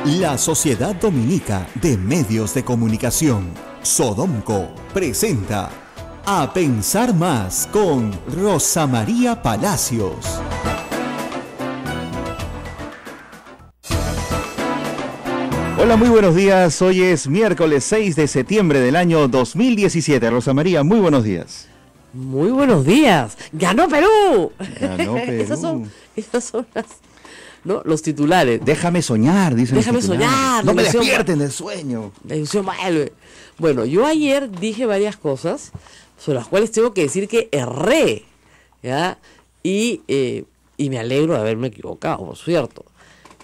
La Sociedad Dominica de Medios de Comunicación, Sodomco, presenta A Pensar Más con Rosa María Palacios. Hola, muy buenos días. Hoy es miércoles 6 de septiembre del año 2017. Rosa María, muy buenos días. Muy buenos días. ¡Ganó Perú! Ganó Perú. Esas son los titulares. Déjame soñar, dicen. Déjame soñar. No me despierten del sueño. La ilusión vuelve. Bueno, yo ayer dije varias cosas sobre las cuales tengo que decir que erré, ¿ya? Y me alegro de haberme equivocado, por cierto.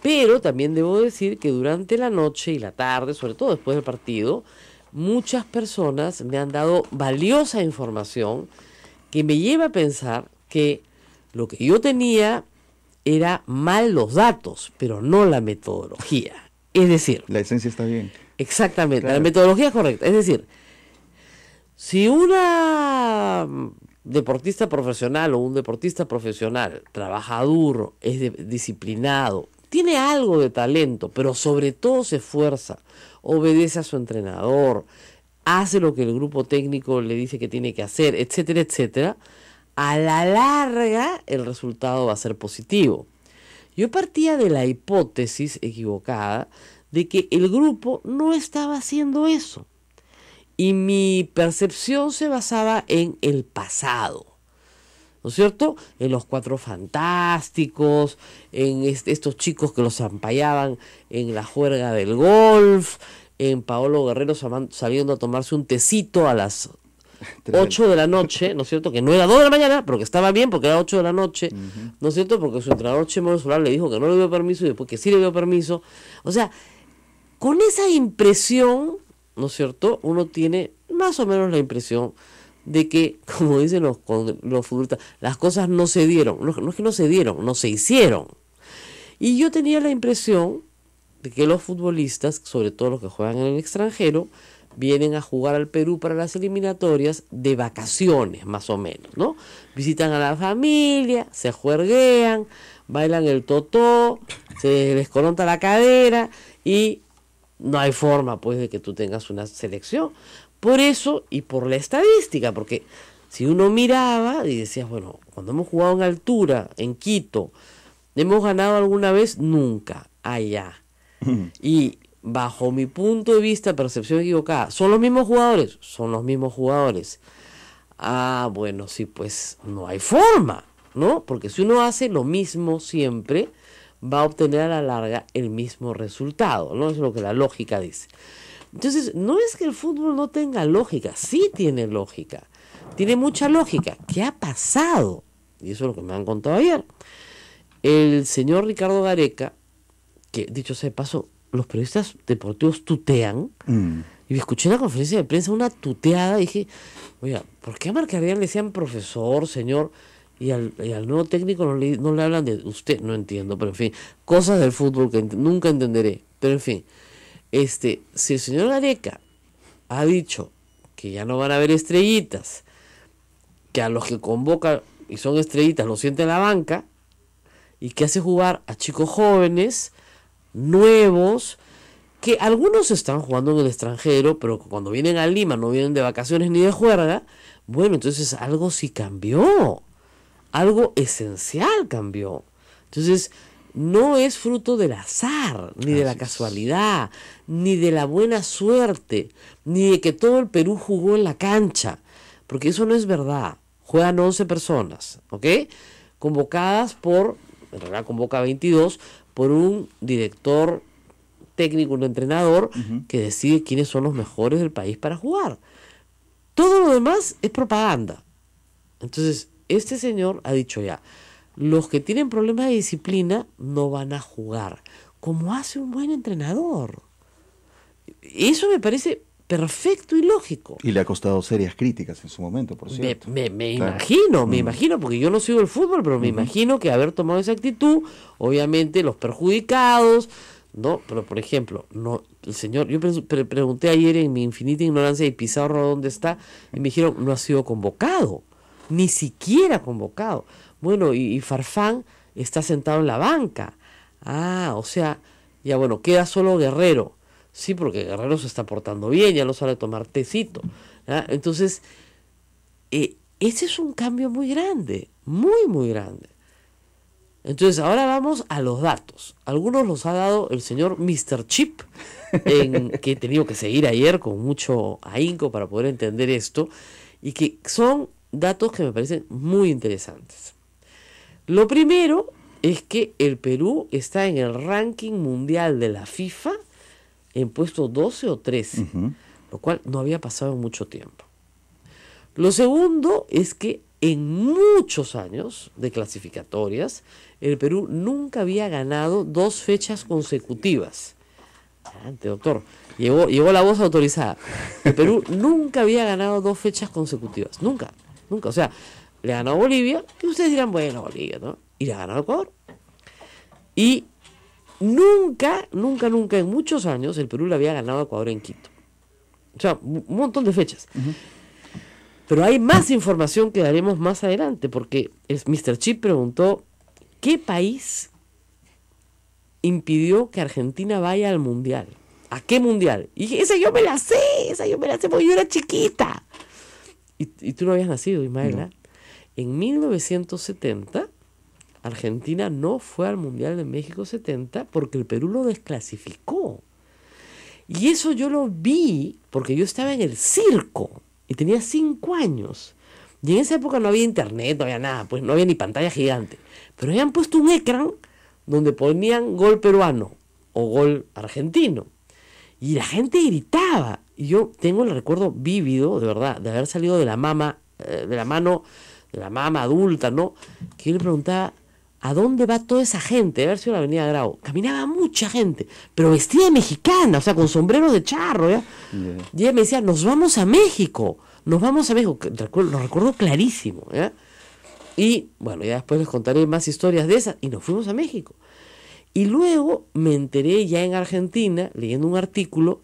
Pero también debo decir que durante la noche y la tarde, sobre todo después del partido, muchas personas me han dado valiosa información que me lleva a pensar que lo que yo tenía era mal los datos, pero no la metodología. Es decir, la esencia está bien. Exactamente, claro. La metodología es correcta. Es decir, si una deportista profesional o un deportista profesional trabaja duro, es disciplinado, tiene algo de talento, pero sobre todo se esfuerza, obedece a su entrenador, hace lo que el grupo técnico le dice que tiene que hacer, etcétera, etcétera, a la larga el resultado va a ser positivo. Yo partía de la hipótesis equivocada de que el grupo no estaba haciendo eso. Y mi percepción se basaba en el pasado, ¿no es cierto? En los Cuatro Fantásticos, en estos chicos que los ampallaban en la juerga del golf, en Paolo Guerrero saliendo a tomarse un tecito a las 8 de la noche, ¿no es cierto? Que no era 2 de la mañana, pero que estaba bien porque era 8 de la noche, ¿no es cierto? Porque su entrenador Chemo Solar le dijo que no le dio permiso y después que sí le dio permiso. O sea, con esa impresión, ¿no es cierto? Uno tiene más o menos la impresión de que, como dicen los futbolistas, las cosas no se dieron. No es que no se dieron, no se hicieron. Y yo tenía la impresión de que los futbolistas, sobre todo los que juegan en el extranjero, vienen a jugar al Perú para las eliminatorias de vacaciones, más o menos, ¿no? Visitan a la familia, se juerguean, bailan el totó, se les colonta la cadera y no hay forma, pues, de que tú tengas una selección. Por eso y por la estadística, porque si uno miraba y decías, bueno, cuando hemos jugado en altura, en Quito, ¿hemos ganado alguna vez? Nunca, allá. Y bajo mi punto de vista, percepción equivocada, ¿son los mismos jugadores? Son los mismos jugadores. Ah, bueno, sí, pues no hay forma, ¿no? Porque si uno hace lo mismo siempre, va a obtener a la larga el mismo resultado, ¿no? Es lo que la lógica dice. Entonces, no es que el fútbol no tenga lógica, sí tiene lógica, tiene mucha lógica. ¿Qué ha pasado? Y eso es lo que me han contado ayer. El señor Ricardo Gareca, que dicho sea de paso, los periodistas deportivos tutean, y escuché en la conferencia de prensa una tuteada, y dije, oiga, ¿por qué a Marcardián le decían profesor, señor? Y al nuevo técnico no le hablan de usted, no entiendo, pero en fin, cosas del fútbol que nunca entenderé, pero en fin, si el señor Gareca ha dicho que ya no van a haber estrellitas, que a los que convoca y son estrellitas los siente en la banca, y que hace jugar a chicos jóvenes, nuevos, que algunos están jugando en el extranjero, pero cuando vienen a Lima no vienen de vacaciones ni de juerga, bueno, entonces algo sí cambió. Algo esencial cambió. Entonces, no es fruto del azar, ni de la casualidad, ni de la buena suerte, ni de que todo el Perú jugó en la cancha, porque eso no es verdad. Juegan 11 personas, ¿ok? Convocadas en realidad convoca 22, por un director técnico, un entrenador, que decide quiénes son los mejores del país para jugar. Todo lo demás es propaganda. Entonces, este señor ha dicho ya, los que tienen problemas de disciplina no van a jugar, como hace un buen entrenador. Eso me parece perfecto y lógico. Y le ha costado serias críticas en su momento, por cierto. Me imagino, porque yo no sigo el fútbol, pero me imagino que haber tomado esa actitud, obviamente los perjudicados, ¿no? Pero por ejemplo, no, el señor, yo pregunté ayer en mi infinita ignorancia, y Pizarro dónde está, y me dijeron, no ha sido convocado, ni siquiera convocado. Bueno, y Farfán está sentado en la banca. Ah, o sea, Ya bueno, queda solo Guerrero. Sí, porque Guerrero se está portando bien, ya no sabe tomar tecito. ¿Ya? Entonces, ese es un cambio muy grande, muy, muy grande. Entonces, ahora vamos a los datos. Algunos los ha dado el señor Mr. Chip, que he tenido que seguir ayer con mucho ahínco para poder entender esto, y que son datos que me parecen muy interesantes. Lo primero es que el Perú está en el ranking mundial de la FIFA en puesto 12 o 13, lo cual no había pasado en mucho tiempo. Lo segundo es que en muchos años de clasificatorias, el Perú nunca había ganado 2 fechas consecutivas. Adelante, doctor. Llegó la voz autorizada. El Perú nunca había ganado 2 fechas consecutivas. Nunca. O sea, le ha ganado Bolivia, y ustedes dirán, bueno, Bolivia, ¿no? Y le ha ganado Ecuador. Y nunca, en muchos años, el Perú le había ganado a Ecuador en Quito. O sea, un montón de fechas. Pero hay más información que daremos más adelante, porque Mr. Chip preguntó, ¿qué país impidió que Argentina vaya al Mundial? ¿A qué Mundial? Y dije, esa yo me la sé porque yo era chiquita. Y tú no habías nacido, Ismael. No. En 1970, Argentina no fue al Mundial de México 70 porque el Perú lo desclasificó. Y eso yo lo vi porque yo estaba en el circo y tenía 5 años. Y en esa época no había internet, no había nada, pues no había ni pantalla gigante. Pero habían puesto un ecran donde ponían gol peruano o gol argentino. Y la gente gritaba. Y yo tengo el recuerdo vívido, de verdad, de haber salido de la mano de la mamá adulta, ¿no? Que yo le preguntaba, ¿a dónde va toda esa gente? De haber sido la Avenida Grau. Caminaba mucha gente, pero vestida de mexicana, o sea, con sombreros de charro, ¿ya? Yeah. Y ella me decía, nos vamos a México. Lo recuerdo clarísimo, ¿ya? Y bueno, ya después les contaré más historias de esas, y nos fuimos a México. Y luego me enteré ya en Argentina, leyendo un artículo,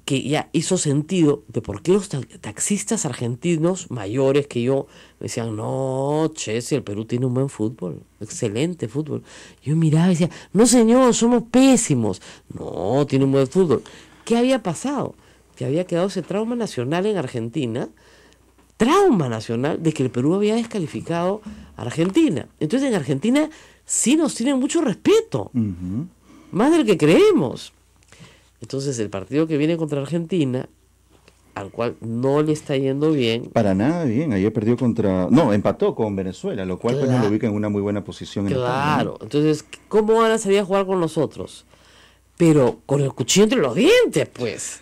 que ya hizo sentido de por qué los taxistas argentinos mayores que yo me decían, no, che, si el Perú tiene un buen fútbol, excelente fútbol. Yo miraba y decía, no señor, somos pésimos. No, tiene un buen fútbol. ¿Qué había pasado? Que había quedado ese trauma nacional en Argentina, de que el Perú había descalificado a Argentina. Entonces en Argentina sí nos tienen mucho respeto, más del que creemos. Entonces el partido que viene contra Argentina, al cual no le está yendo bien. Para nada bien, ayer perdió empató con Venezuela, lo cual pues no lo ubica en una muy buena posición. Claro, entonces, ¿cómo van a salir a jugar con nosotros? Pero con el cuchillo entre los dientes, pues.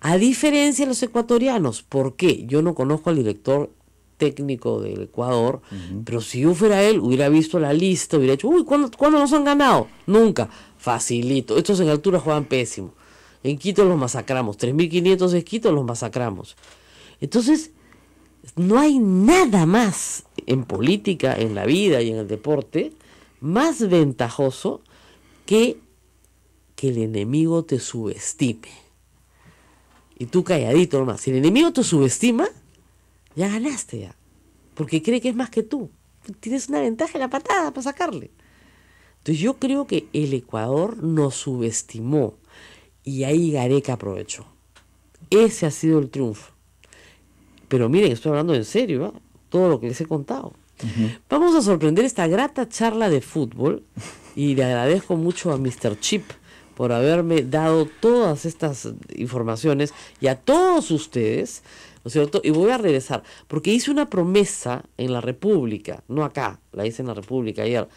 A diferencia de los ecuatorianos, ¿por qué? Yo no conozco al director técnico del Ecuador, pero si yo fuera él, hubiera visto la lista, hubiera dicho, ¿cuándo nos han ganado? Nunca. Facilito. Estos en altura juegan pésimo. En Quito los masacramos. 3.500 de Quito los masacramos. Entonces, no hay nada más en política, en la vida y en el deporte, más ventajoso que el enemigo te subestime. Y tú calladito nomás. Si el enemigo te subestima, ya ganaste ya. Porque cree que es más que tú. Tienes una ventaja en la patada para sacarle. Entonces yo creo que el Ecuador nos subestimó y ahí Gareca aprovechó. Ese ha sido el triunfo. Pero miren, estoy hablando en serio, ¿eh? Todo lo que les he contado. Vamos a sorprender esta grata charla de fútbol y le agradezco mucho a Mr. Chip por haberme dado todas estas informaciones y a todos ustedes, ¿no es cierto? Y voy a regresar, porque hice una promesa en la República, no acá, la hice en la República ayer,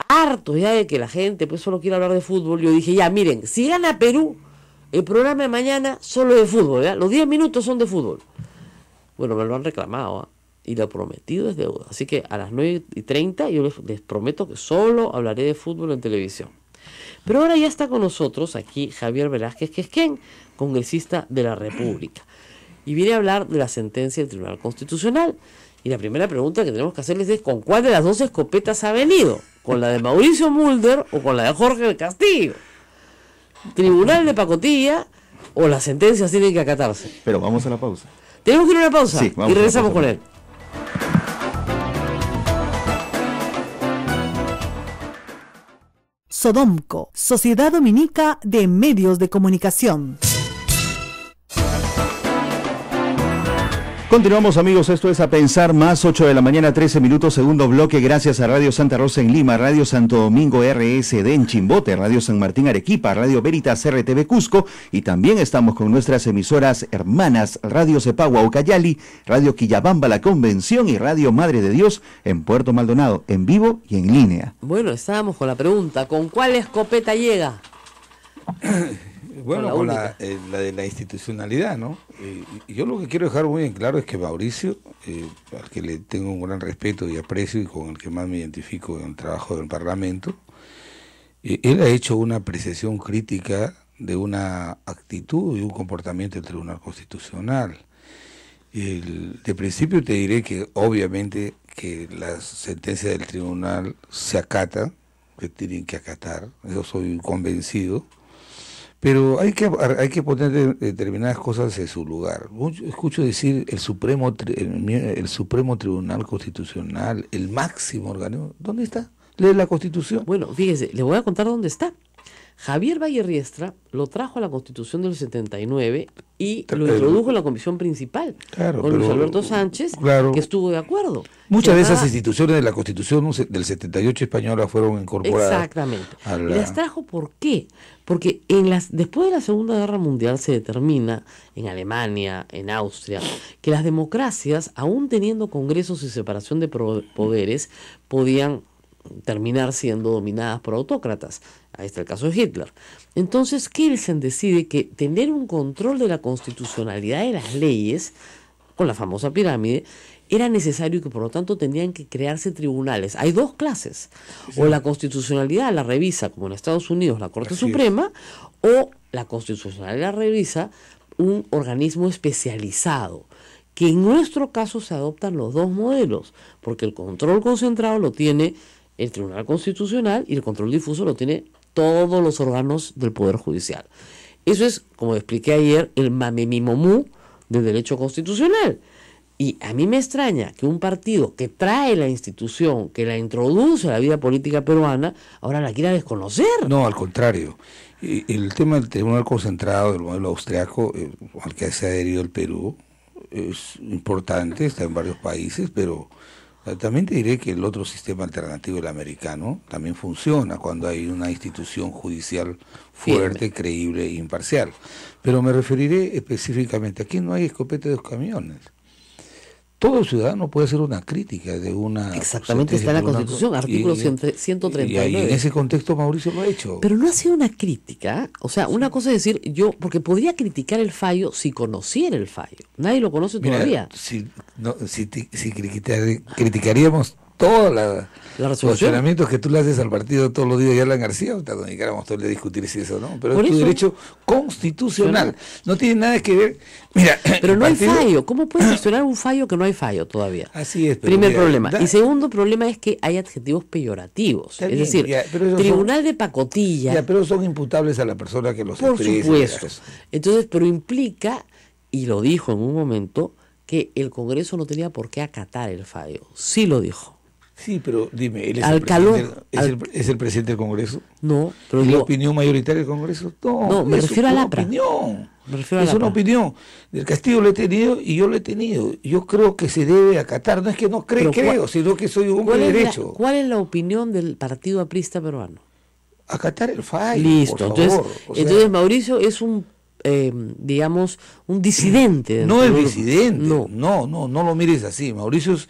harto ya de que la gente pues solo quiere hablar de fútbol. Yo dije, ya miren, si gana Perú, el programa de mañana solo de fútbol, ¿ya? Los 10 minutos son de fútbol. Bueno, me lo han reclamado, ¿eh? Y lo prometido es deuda. Así que a las 9:30 yo les prometo que solo hablaré de fútbol en televisión. Pero ahora ya está con nosotros aquí Javier Velázquez Quesquén, congresista de la República. Y viene a hablar de la sentencia del Tribunal Constitucional. Y la primera pregunta que tenemos que hacerles es, ¿con cuál de las 2 escopetas ha venido? ¿Con la de Mauricio Mulder o con la de Jorge del Castillo? ¿Tribunal de pacotilla o las sentencias tienen que acatarse? Pero vamos a la pausa. ¿Tenemos que ir a una pausa? Sí, vamos y regresamos con él. Sodomco, Sociedad Dominica de Medios de Comunicación. Continuamos, amigos, esto es A Pensar Más, 8 de la mañana, 13 minutos, segundo bloque, gracias a Radio Santa Rosa en Lima, Radio Santo Domingo RSD en Chimbote, Radio San Martín Arequipa, Radio Veritas RTV Cusco, y también estamos con nuestras emisoras hermanas, Radio Cepagua Ucayali, Radio Quillabamba La Convención y Radio Madre de Dios en Puerto Maldonado, en vivo y en línea. Bueno, estábamos con la pregunta, ¿con cuál escopeta llega? Bueno, con la de la institucionalidad, ¿no? Y yo lo que quiero dejar muy en claro es que Mauricio, al que le tengo un gran respeto y aprecio y con el que más me identifico en el trabajo del Parlamento, él ha hecho una apreciación crítica de una actitud y un comportamiento del Tribunal Constitucional. De principio te diré que obviamente que las sentencias del tribunal se acatan, que tienen que acatar, yo soy convencido. Pero hay que poner determinadas cosas en su lugar. Escucho decir el Supremo Tribunal Constitucional, el máximo organismo. ¿Dónde está? Lee la Constitución. Bueno, fíjese, le voy a contar dónde está. Javier Valle Riestra lo trajo a la Constitución del 79 y lo introdujo en la comisión principal, con Luis Alberto Sánchez, que estuvo de acuerdo. Muchas de esas instituciones de la Constitución del 78 española fueron incorporadas. Exactamente. Y las trajo ¿por qué? Porque después de la Segunda Guerra Mundial se determina, en Alemania, en Austria, que las democracias, aún teniendo congresos y separación de poderes, podían terminar siendo dominadas por autócratas. Ahí está el caso de Hitler. Entonces Kelsen decide que tener un control de la constitucionalidad de las leyes, con la famosa pirámide, era necesario y que por lo tanto tenían que crearse tribunales. Hay dos clases, o la constitucionalidad la revisa, como en Estados Unidos, la Corte Suprema, o la constitucionalidad la revisa un organismo especializado, que en nuestro caso se adoptan los dos modelos, porque el control concentrado lo tiene el Tribunal Constitucional y el control difuso lo tiene todos los órganos del Poder Judicial. Eso es, como expliqué ayer, el mamemimomú del derecho constitucional. Y a mí me extraña que un partido que trae la institución, que la introduce a la vida política peruana, ahora la quiera desconocer. No, al contrario. El tema del Tribunal Concentrado, del modelo austriaco, al que se ha adherido el Perú, es importante, está en varios países, pero también te diré que el otro sistema alternativo, el americano, también funciona cuando hay una institución judicial fuerte, creíble e imparcial. Pero me referiré específicamente, aquí no hay escopeta de dos camiones. Todo ciudadano puede hacer una crítica de una... Exactamente, está en la Constitución, artículo 139. Y en ese contexto Mauricio lo ha hecho. Pero no ha sido una crítica, o sea, una cosa es decir, porque podría criticar el fallo si conociera el fallo. Nadie lo conoce todavía. Si criticaríamos todos los cuestionamientos que tú le haces al partido todos los días y Alan García, nos dedicáramos todo el día a discutir si eso no, pero es tu derecho constitucional, no tiene nada que ver. Mira, pero no hay fallo. ¿Cómo puedes cuestionar un fallo que no hay fallo todavía? Así es. Primer problema. Y segundo problema es que hay adjetivos peyorativos. Es decir, tribunal de pacotilla. Pero son imputables a la persona que los expresa. Por supuesto. Entonces, pero implica, y lo dijo en un momento, que el Congreso no tenía por qué acatar el fallo. Sí lo dijo. Sí, pero dime, ¿él es, ¿es el presidente del Congreso? No, pero ¿Es la opinión mayoritaria del Congreso? No, me refiero a la opinión. Es una opinión. Del Castillo lo he tenido y yo lo he tenido. Yo creo que se debe acatar. No es que no creo, sino que soy un hombre de derecho. ¿Cuál es la opinión del Partido Aprista Peruano? Acatar el fallo. Listo. Por favor. Entonces Mauricio es un digamos, un disidente. No es disidente. No lo mires así. Mauricio es,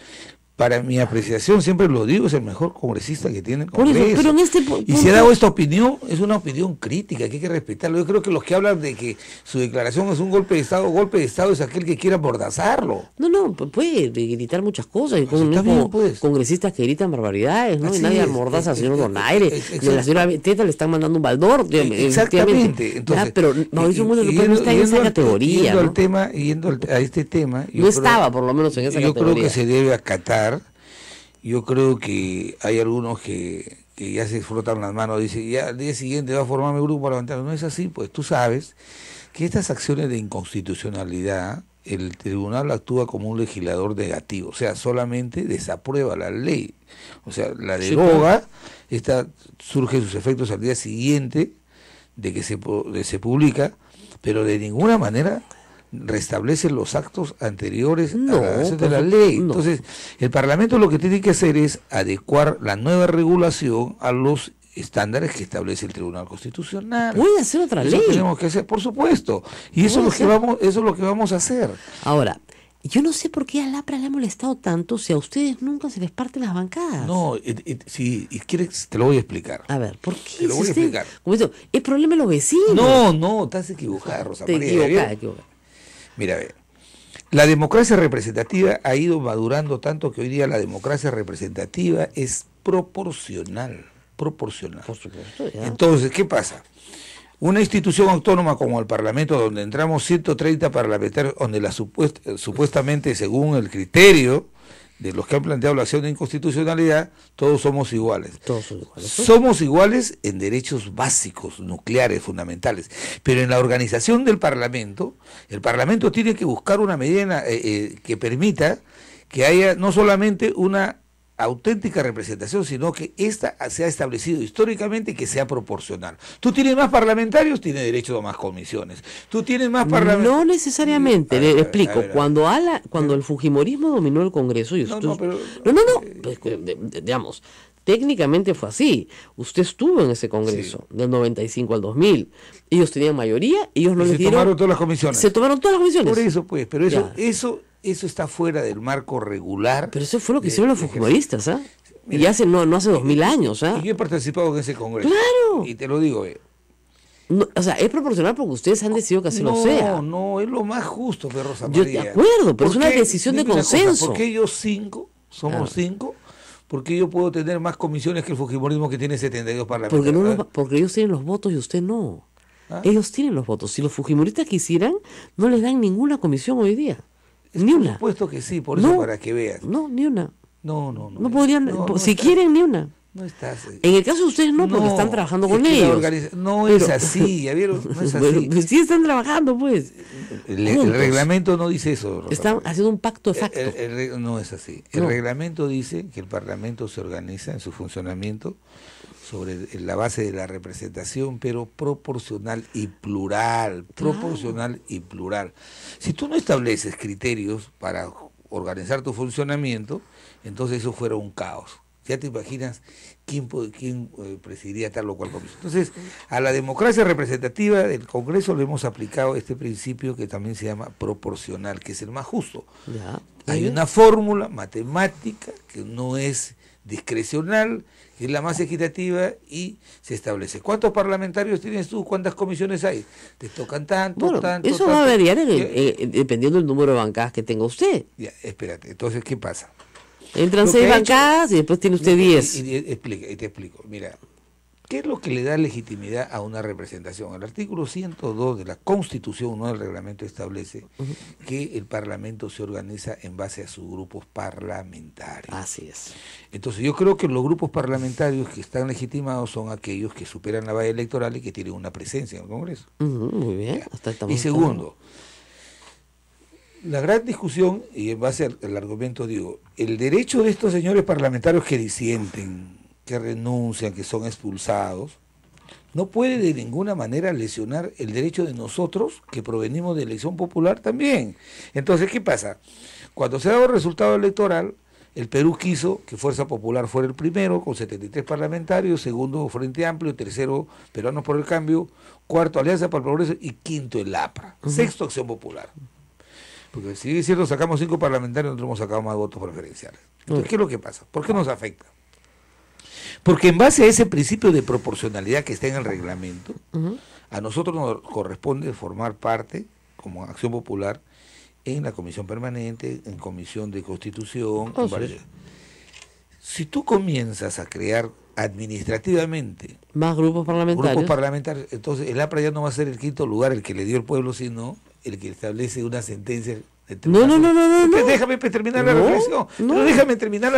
para mi apreciación, siempre lo digo, es el mejor congresista que tiene el Congreso. Por eso, pero en este punto... Y si ha dado esta opinión, es una opinión crítica, que hay que respetarlo. Yo creo que los que hablan de que su declaración es un golpe de Estado es aquel que quiera amordazarlo. No, puede gritar muchas cosas. Y como congresistas que gritan barbaridades, ¿no? Así y nadie amordaza al señor Donaire. Y a la señora Beteta le están mandando un baldor. Exactamente. Entonces, pero Mauricio Mundo no está en esa categoría. Yendo a este tema... No estaba, por lo menos, en esa categoría. Yo creo que se debe acatar. Yo creo que hay algunos que ya se frotan las manos, dicen, ya al día siguiente va a formar mi grupo parlamentario. No es así, pues tú sabes que estas acciones de inconstitucionalidad el tribunal actúa como un legislador negativo, o sea, solamente desaprueba la ley, o sea, la deroga, esta surge sus efectos al día siguiente de que se publica, pero de ninguna manera restablece los actos anteriores a la acción de la ley. No. Entonces, el Parlamento lo que tiene que hacer es adecuar la nueva regulación a los estándares que establece el Tribunal Constitucional. Puede hacer otra Eso ley. tenemos que hacer, por supuesto. Y eso es lo que vamos a hacer. Ahora, yo no sé por qué a Lapra le ha molestado tanto si a ustedes nunca se les parten las bancadas. No, si quieres te lo voy a explicar. A ver, ¿por qué? Te lo voy a explicar. Como eso, es problema de los vecinos. No, estás equivocada, Rosa Te María. equivocada. Mira, ve, la democracia representativa ha ido madurando tanto que hoy día la democracia representativa es proporcional. Por supuesto, ya. Entonces, ¿qué pasa? Una institución autónoma como el Parlamento, donde entramos 130 parlamentarios, donde supuestamente, según el criterio de los que han planteado la acción de inconstitucionalidad, todos somos iguales. Todos son iguales. Somos iguales en derechos básicos, nucleares, fundamentales. Pero en la organización del Parlamento, el Parlamento tiene que buscar una medida que permita que haya no solamente una auténtica representación, sino que esta se ha establecido históricamente y que sea proporcional. Tú tienes más parlamentarios, tienes derecho a más comisiones. Tú tienes más parlamentarios. No necesariamente, le explico. Cuando el fujimorismo dominó el Congreso, digamos, técnicamente fue así. Usted estuvo en ese Congreso, del 95 al 2000. Ellos tenían mayoría, ellos no les dieron. Se tomaron todas las comisiones. Se tomaron todas las comisiones. Por eso, pues, pero eso está fuera del marco regular. Pero eso fue lo que hicieron los fujimoristas, ¿ah? Y hace no hace 2000 años, ¿ah? Y yo he participado en ese Congreso. ¡Claro! Y te lo digo, No, o sea, es proporcional porque ustedes han decidido que así lo sea. No, es lo más justo, Rosa Yo María. de acuerdo, pero es una decisión de consenso. ¿Por qué ellos somos 5? ¿Por qué yo puedo tener más comisiones que el fujimorismo que tiene 72 parlamentarios? Porque ellos tienen los votos y usted no. ¿Ah? Ellos tienen los votos. Si los fujimoristas quisieran, no les dan ninguna comisión hoy día. Ni una. Por supuesto que sí, por eso para que veas. No, ni una. No podrían, si quieren, ni una. No estás. En el caso de ustedes no, porque están trabajando con ellos. Es así, ¿ya vieron? No es así. Pues sí están trabajando, pues. El reglamento no dice eso. Están haciendo un pacto de facto. No es así. El reglamento dice que el Parlamento se organiza en su funcionamiento sobre la base de la representación, pero proporcional y plural. Proporcional y plural. Si tú no estableces criterios para organizar tu funcionamiento, entonces eso fuera un caos. Ya te imaginas quién presidiría tal o cual comisión. Entonces, a la democracia representativa del Congreso le hemos aplicado este principio que también se llama proporcional, que es el más justo. Hay una fórmula matemática que no es discrecional, que es la más equitativa y se establece. ¿Cuántos parlamentarios tienes tú? ¿Cuántas comisiones hay? Te tocan tanto. Eso va a variar dependiendo del número de bancadas que tenga usted. Ya, espérate. Entonces, ¿qué pasa? Entran 6 bancadas y después tiene usted 10. Y te explico. Mira, ¿qué es lo que le da legitimidad a una representación? El artículo 102 de la Constitución, no del reglamento, establece que el Parlamento se organiza en base a sus grupos parlamentarios. Así es. Entonces yo creo que los grupos parlamentarios que están legitimados son aquellos que superan la valla electoral y que tienen una presencia en el Congreso. Muy bien. Y segundo, la gran discusión, y en base al argumento digo, el derecho de estos señores parlamentarios que disienten, que renuncian, que son expulsados, no puede de ninguna manera lesionar el derecho de nosotros, que provenimos de elección popular también. Entonces, ¿qué pasa? Cuando se daba el resultado electoral, el Perú quiso que Fuerza Popular fuera el primero, con 73 parlamentarios, segundo Frente Amplio, tercero Peruanos por el Cambio, cuarto Alianza para el Progreso y quinto el APRA, sexto Acción Popular. Porque si es cierto, sacamos 5 parlamentarios, nosotros hemos sacado más votos preferenciales. Entonces, ¿qué es lo que pasa? ¿Por qué nos afecta? Porque en base a ese principio de proporcionalidad que está en el reglamento, a nosotros nos corresponde formar parte, como Acción Popular, en la Comisión Permanente, en Comisión de Constitución. Si tú comienzas a crear administrativamente más grupos parlamentarios, entonces el APRA ya no va a ser el quinto lugar el que le dio el pueblo, sino el que establece una sentencia No. Déjame terminar la reflexión. No. Pero déjame terminar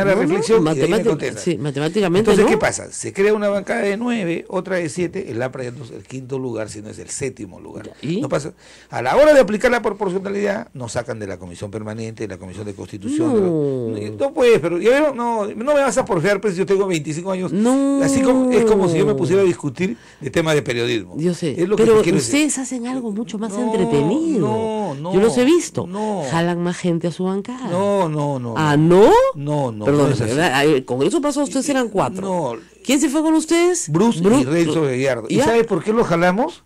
la reflexión y de ahí me contestas. Sí, matemáticamente Entonces, no. ¿qué pasa? Se crea una bancada de 9, otra de 7, el APRA ya no es el quinto lugar, sino es el séptimo lugar. ¿Y? No pasa. A la hora de aplicar la proporcionalidad, nos sacan de la Comisión Permanente, de la Comisión de Constitución. No puedes, pero no me vas a porfiar, pues yo tengo 25 años. No. Así como, es como si yo me pusiera a discutir de temas de periodismo. Yo sé, Es lo que pero te quiero ustedes decir. hacen algo mucho más No, entretenido. no, Yo los he visto. no. Jalan más gente a su bancada. No. Ah, ¿no? No. Perdón, no es así. el Congreso pasado ustedes eran 4. No. ¿Quién se fue con ustedes? Bruce y Renzo Gallardo. ¿Y ¿Ya? sabes por qué los jalamos?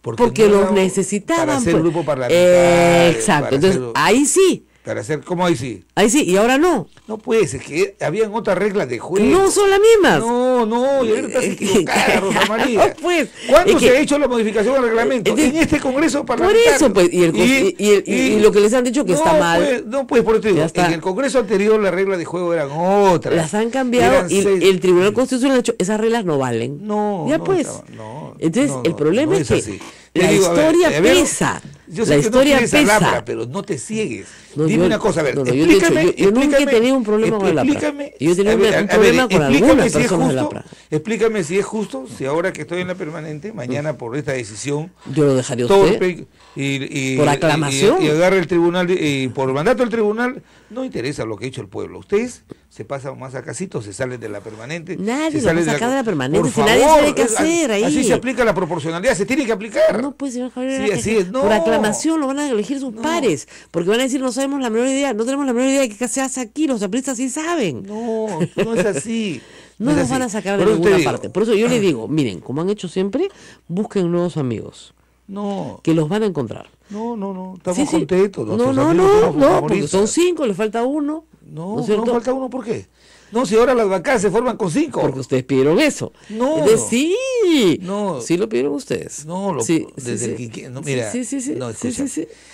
Porque no los éramos necesitaban. para hacer pues. grupo parlamentario. Exacto. para Entonces, hacer- ahí sí. Para hacer, ¿cómo ahí sí? Ahí sí, y ahora no. No puede ser, que habían otras reglas de juego. No son las mismas. No, y ahorita estás equivocada, Rosa María. No, pues, ¿Cuándo es se que- ha hecho la modificación al reglamento? es que- En este Congreso Por parlamentario. eso, pues, y lo que les han dicho que está mal. Pues, por eso te digo, Ya está. en el Congreso anterior las reglas de juego eran otras. Las han cambiado Eran y 6. el Tribunal Constitucional ha dicho, esas reglas no valen. No, Ya no pues. no, Entonces, no, el problema no es que así. la Te digo, a ver, historia a ver, pesa. Yo sé La que historia no quieres pesa. al APRA, pero no te ciegues. No, Dime yo- una cosa, a ver, no, yo le he dicho, explícame. yo nunca he explícame, tenido un problema con el APRA. explícame, Yo he tenido a ver, un problema con explícame algunas si es personas del justo, APRA. Explícame si es justo, si ahora que estoy en la permanente, mañana por esta decisión Yo lo dejaría a usted. torpe y ¿Por aclamación? y agarra el tribunal y por mandato del tribunal no interesa lo que ha hecho el pueblo. Ustedes se pasan más a casitos, se salen de la permanente. Nadie se lo salen va a sacar de la permanente, Por si nadie favor, sabe qué hacer ahí. Así se aplica la proporcionalidad, se tiene que aplicar. No, pues, señor Javier, Sí, era así que es, no. por aclamación lo van a elegir sus pares, porque van a decir, no sabemos la menor idea, no tenemos la menor idea de qué se hace aquí, los apristas sí saben. No es así. No es nos así. van a sacar de Por eso te ninguna digo, parte. Por eso yo le digo, miren, como han hecho siempre, busquen nuevos amigos, No, que los van a encontrar. no, estamos Sí, sí. contentos. No, nuestros no, amigos no, somos no, porque favoritos. son 5, le falta uno. No, es cierto? no falta uno, ¿por qué? No, si ahora las bancadas se forman con 5. Porque ustedes pidieron eso. No. Entonces, sí. No. Sí lo pidieron ustedes. No, sí, desde sí, el sí. no, mira, Sí. no, Sí. escucha.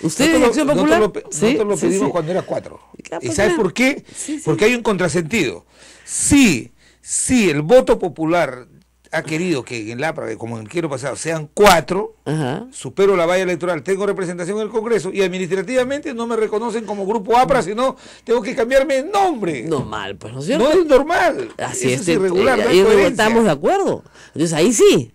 ¿Ustedes de Acción Popular? Nosotros lo pedimos cuando era 4. Claro, ¿Y pues, sabes claro. por qué? Sí. Porque hay un contrasentido. Sí, el voto popular ha querido que en el APRA, como en el quiero pasado, sean 4, Ajá. supero la valla electoral, tengo representación en el Congreso y administrativamente no me reconocen como grupo APRA, sino tengo que cambiarme el nombre. Normal, pues, ¿no es cierto? No es normal. Así Eso es, irregular, no hay ahí coherencia. estamos de acuerdo. Entonces, ahí sí.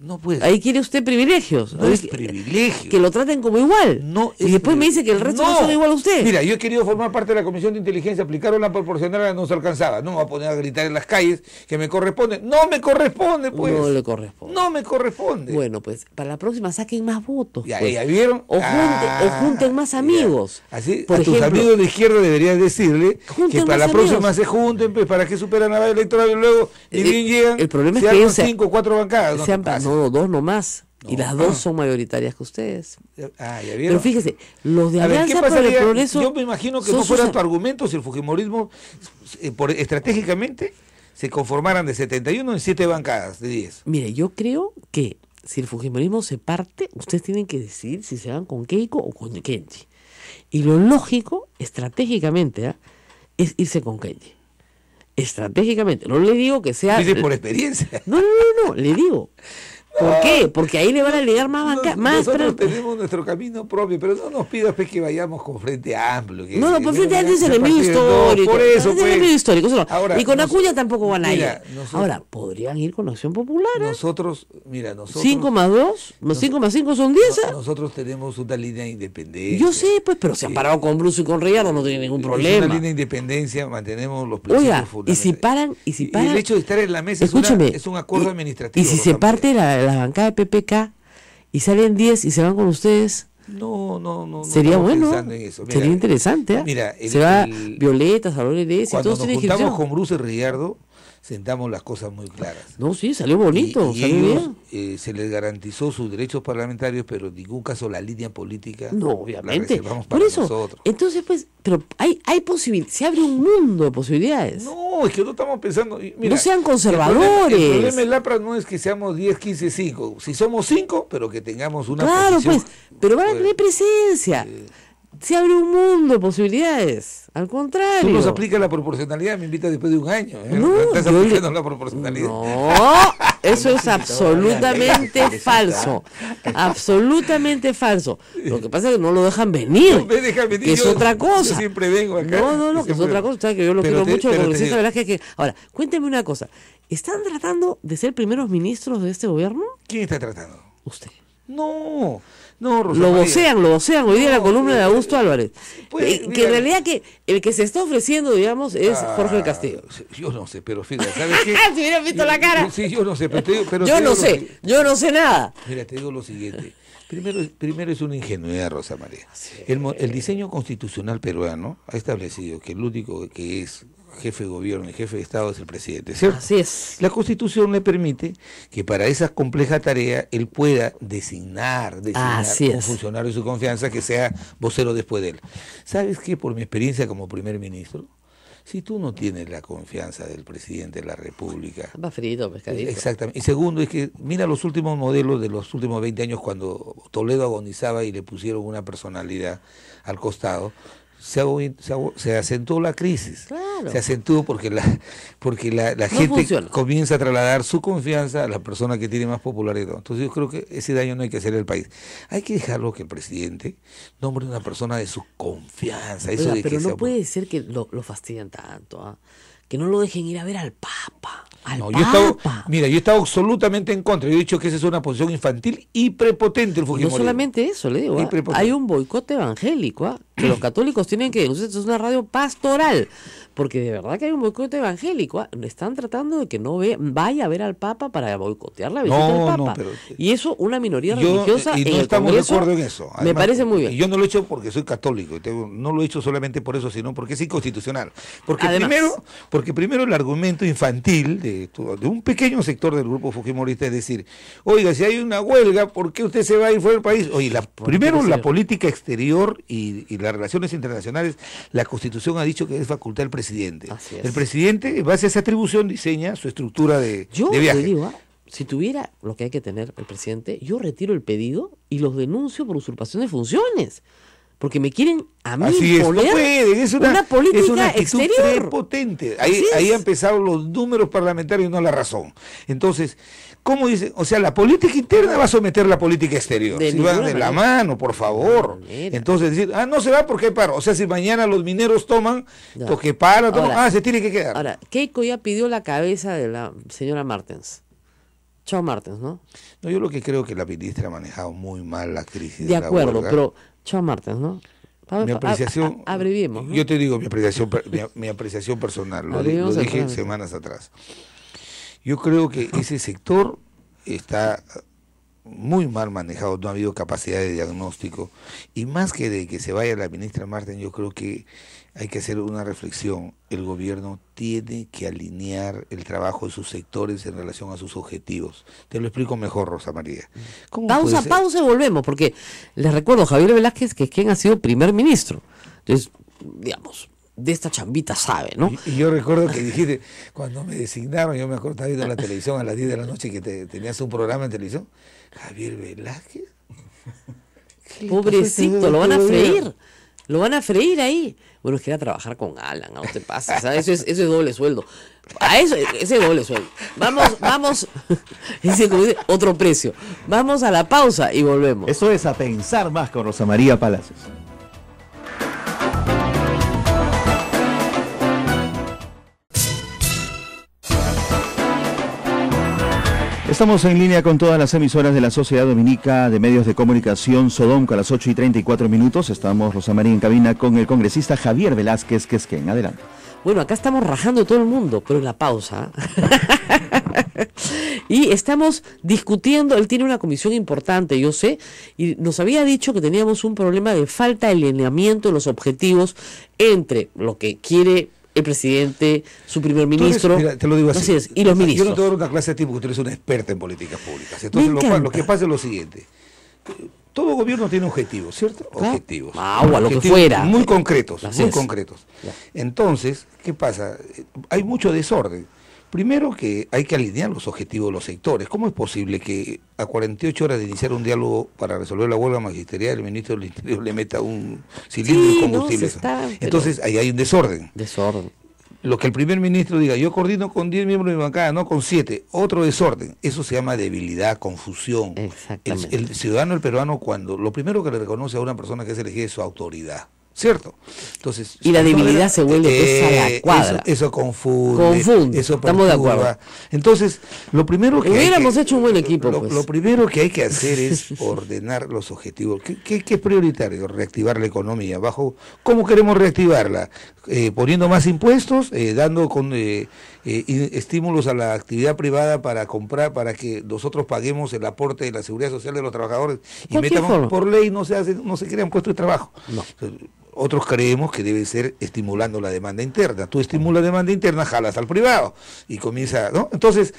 No puede Ahí quiere usted privilegios. No es Ahí- privilegio. Que lo traten como igual. No y es después me dice que el resto no son igual a usted. Mira, yo he querido formar parte de la Comisión de Inteligencia, aplicaron la proporcional, no se alcanzaba. No me voy a poner a gritar en las calles que me corresponde. No me corresponde, pues. No le corresponde. No me corresponde. Bueno, pues para la próxima saquen más votos. Ya, pues. ¿ya vieron? O junten más ya. amigos. Así, Por a tus ejemplo, amigos de izquierda deberías decirle Junten que para más la próxima amigos. se junten, pues, para que superan la valla electoral y luego y bien llegan. el problema es se que arman ellos 5 o 4 bancadas. No, sean te pases. no, 2 nomás. Y No. las 2 son mayoritarias que ustedes. ¿Ya vieron? Pero fíjese, los de A ver, ¿qué Alianza por el pasaría? Progreso. Yo me imagino que son no fuera sus- tu argumento si el fujimorismo estratégicamente se conformaran de 71 en 7 bancadas de 10. Mire, yo creo que si el fujimorismo se parte, ustedes tienen que decidir si se van con Keiko o con Kenji. Y lo lógico, estratégicamente, es irse con Kenji. Estratégicamente. No le digo que sea... Dice por experiencia. No, le digo. ¿Por qué? Porque ahí le van a ligar más banca, más... Nosotros pero- tenemos nuestro camino propio, pero no nos pidas pues, que vayamos con Frente Amplio. Que- No, que- por que- frente a él es que- enemigo que- histórico. No, por eso, Es pues. enemigo histórico. Eso no. Ahora, y con nos- Acuña tampoco van a ir. mira, nosotros- Ahora, podrían ir con Acción Popular. Nosotros. 5 más 2, 5 más 5 son 10. Nosotros tenemos una línea de independencia. Yo sé, pues, pero se han parado con Bruce y con Riyardo, no tiene ningún Es problema. una línea de independencia, mantenemos los principios Oiga, y fundamentales. si paran, Y el hecho de estar en la mesa escúcheme, es un acuerdo y- administrativo. Y si se Rosa parte la bancada de PPK y salen 10 y se van con ustedes, No. sería estamos bueno, pensando en eso. Mira, sería interesante. ¿eh? Mira, se va el- Violeta, Salvador Heredia, cuando todos nos tienen juntamos inscripción. con Bruce y Riyardo, sentamos las cosas muy claras. No, sí, salió bonito, y salió ellos, bien. se les garantizó sus derechos parlamentarios, pero en ningún caso la línea política No, la obviamente. reservamos Por para eso, nosotros. entonces, pues, pero hay posibilidades, se abre un mundo de posibilidades. No, es que no estamos pensando. Mira, No sean El conservadores. problema del APRA no es que seamos 10, 15, 5. Si somos 5, pero que tengamos una Claro, posición. pues, pero van a pues, tener presencia. Se abre un mundo de posibilidades. Al contrario. Tú nos aplicas la proporcionalidad, me invitas después de un año. ¿eh? No, Estás yo le- aplicando la proporcionalidad. No, Eso es absolutamente falso. Absolutamente falso. Lo que pasa es que no lo dejan venir. No me dejan venir, que es otra cosa. Yo siempre vengo acá. No, que es otra cosa. Sabes que yo lo quiero mucho, pero congresista Velázquez. Ahora, cuénteme una cosa. ¿Están tratando de ser primeros ministros de este gobierno? ¿Quién está tratando? Usted. No, Rosa Lo María. vocean hoy día en la columna de Augusto Álvarez. Pues, que mira, en realidad que el que se está ofreciendo, digamos, es Jorge del Castillo. Yo no sé, pero fíjate, ¿sabes qué? Si hubieran visto la cara. Sí, yo no sé, pero te digo, Yo no sé nada. Mira, te digo lo siguiente. Primero es una ingenuidad, Rosa María. El diseño constitucional peruano ha establecido que el único que es jefe de gobierno y jefe de Estado es el presidente, ¿cierto? Así es. La Constitución le permite que para esa compleja tarea él pueda designar un funcionario de su confianza que sea vocero después de él. ¿Sabes qué? Por mi experiencia como primer ministro, si tú no tienes la confianza del presidente de la República... Va frito, pescadito. Exactamente. Y segundo, es que mira los últimos modelos de los últimos 20 años cuando Toledo agonizaba y le pusieron una personalidad al costado, se acentuó la crisis. Claro. Se acentuó porque la gente funciona. comienza a trasladar su confianza a la persona que tiene más popularidad. Entonces yo creo que ese daño no hay que hacerle al país. Hay que dejarlo que el presidente nombre una persona de su confianza. Eso de pero que no puede ser que lo fastidian tanto, ¿ah? Que no lo dejen ir a ver al Papa. No, yo he estado absolutamente en contra. Yo he dicho que esa es una posición infantil y prepotente el No fujimorismo. solamente eso, le digo, hay un boicot evangélico, que los católicos tienen que denunciar. Esto es una radio pastoral, porque de verdad que hay un boicot evangélico. Están tratando de que no vaya a ver al Papa para boicotear la visita del Papa. Y eso una minoría religiosa y no en el estamos Congreso, de acuerdo en eso. Además, me parece muy bien. Y yo no lo he hecho porque soy católico, no lo he hecho solamente por eso, sino porque es inconstitucional. Porque primero el argumento infantil de un pequeño sector del grupo fujimorista es decir, oiga, si hay una huelga, ¿por qué usted se va a ir fuera del país? Oye, primero la política exterior y las relaciones internacionales, la Constitución ha dicho que es facultad del presidente. El presidente, en base a esa atribución, diseña su estructura de viaje. Te digo, si tuviera lo que hay que tener el presidente, yo retiro el pedido y los denuncio por usurpación de funciones. Porque me quieren a mí imponer una política exterior prepotente. Ahí han empezado los números parlamentarios y no la razón. Entonces, ¿cómo dice? O sea, la política interna va a someter la política exterior. Si van de la mano, por favor. Entonces, decir, no se va porque hay paro. O sea, si mañana los mineros toman, porque paran, se tiene que quedar. Ahora, Keiko ya pidió la cabeza de la señora Martens. Chao Martens, ¿no? No, yo lo que creo que la ministra ha manejado muy mal la crisis. De acuerdo, pero Chao Martens, ¿no? Mi apreciación, abreviemos, ¿no? Yo te digo mi apreciación personal, lo dije semanas atrás. Yo creo que ese sector está muy mal manejado, no ha habido capacidad de diagnóstico, y más que de que se vaya la ministra Martens, yo creo que hay que hacer una reflexión. El gobierno tiene que alinear el trabajo de sus sectores en relación a sus objetivos. Te lo explico mejor, Rosa María. Pausa y volvemos, porque les recuerdo, Javier Velázquez, que es quien ha sido primer ministro. Entonces, digamos, de esta chambita sabe, ¿no? Y yo recuerdo que dijiste, cuando me designaron, yo me acuerdo, estaba viendo la televisión a las 10 de la noche que tenías un programa en televisión, Javier Velázquez. Pobrecito, lo van a freír. Lo van a freír ahí. Bueno, es que era trabajar con Alan, no te pases, ¿sabes? Eso es doble sueldo. Ese es doble sueldo. Vamos, ese otro precio. Vamos a la pausa y volvemos. Eso es A Pensar Más con Rosa María Palacios. Estamos en línea con todas las emisoras de la Sociedad Dominica de Medios de Comunicación Sodomco a las 8:34. Estamos, Rosa María, en cabina con el congresista Javier Velázquez Quesquén. Adelante. Bueno, acá estamos rajando todo el mundo, pero en la pausa. Y estamos discutiendo, él tiene una comisión importante, yo sé, y nos había dicho que teníamos un problema de falta de alineamiento de los objetivos entre lo que quiere el presidente, su primer ministro, mira, te lo digo así, y los ministros. Yo no te voy a dar una clase de tipo porque tú eres una experta en políticas públicas. Entonces lo que pasa es lo siguiente. Todo gobierno tiene objetivos, ¿cierto? ¿Ah? Objetivos. Lo que fuera. Muy concretos, Así concretos. Ya. Entonces, ¿qué pasa? Hay mucho desorden. Primero que hay que alinear los objetivos de los sectores. ¿Cómo es posible que a 48 horas de iniciar un diálogo para resolver la huelga magisterial el ministro del Interior le meta un cilindro de combustible? Entonces ahí hay un desorden. lo que el primer ministro diga, yo coordino con 10 miembros de mi bancada, no con 7, otro desorden, eso se llama debilidad, confusión. Exactamente. El ciudadano, el peruano, cuando lo primero que le reconoce a una persona que es elegida es su autoridad. ¿Cierto? Entonces, y la debilidad se vuelve pesa a la cuadra. Eso confunde. Eso estamos de acuerdo. Entonces, lo primero que hubiéramos hecho un buen equipo. Lo primero que hay que hacer es ordenar los objetivos. ¿Qué es prioritario? Reactivar la economía. ¿Cómo queremos reactivarla? Poniendo más impuestos, dando con estímulos a la actividad privada para comprar, para que nosotros paguemos el aporte de la seguridad social de los trabajadores y metamos por ley, no se crean puestos de trabajo. No. Otros creemos que debe ser estimulando la demanda interna. Tú estimulas la demanda interna, jalas al privado y comienza, ¿no? Entonces,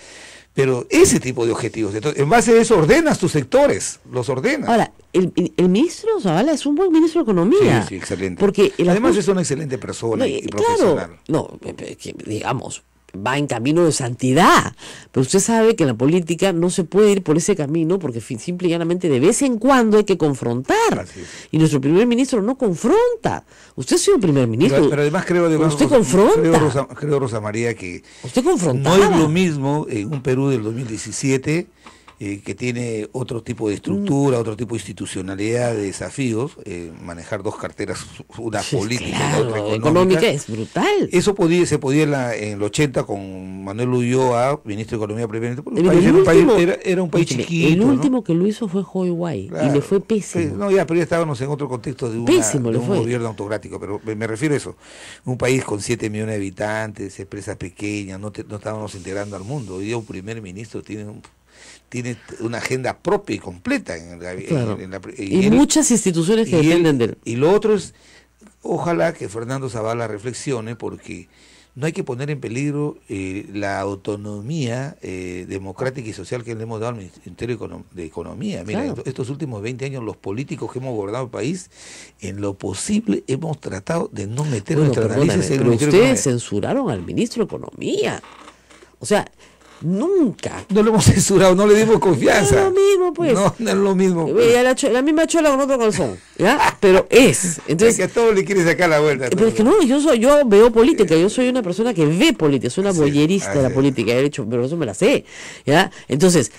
pero ese tipo de objetivos, entonces, en base a eso ordenas tus sectores, los ordenas. Ahora, el ministro Zavala es un buen ministro de Economía. Sí, excelente. Porque además es una excelente persona y profesional. Claro, digamos, va en camino de santidad, pero usted sabe que en la política no se puede ir por ese camino porque simple y llanamente de vez en cuando hay que confrontar, y nuestro primer ministro no confronta. Usted ha sido primer ministro, pero además creo usted confronta. Creo, Rosa María, que usted confrontaba. No es lo mismo en un Perú del 2017 que tiene otro tipo de estructura, otro tipo de institucionalidad, de desafíos, manejar dos carteras, una política y otra económica es brutal. Eso se podía en el 80 con Manuel Ulloa, ministro de Economía previamente, era un país chiquito. El último que lo hizo fue Joy Guay, y le fue pésimo. Pero ya estábamos en otro contexto de un gobierno autocrático, pero me refiero a eso. Un país con 7 millones de habitantes, empresas pequeñas, no estábamos integrando al mundo. Hoy día un primer ministro tiene una agenda propia y completa y muchas instituciones que dependen de él. Y lo otro es, ojalá que Fernando Zavala reflexione, porque no hay que poner en peligro la autonomía democrática y social que le hemos dado al Ministerio de Economía. Mira, estos últimos 20 años los políticos que hemos gobernado el país, en lo posible hemos tratado de no meter nuestras narices en el Ministerio de Economía. Pero ustedes censuraron al ministro de Economía. O sea, nunca. No lo hemos censurado, no le dimos confianza. No es lo mismo, pues. No es lo mismo. La misma chola con otro calzón, ¿ya? Pero entonces, es que a todos le quiere sacar la vuelta. Pero es que no, yo veo política, yo soy una persona que ve política, soy una boyerista de la política, de hecho, pero eso me la sé, ¿ya? Entonces,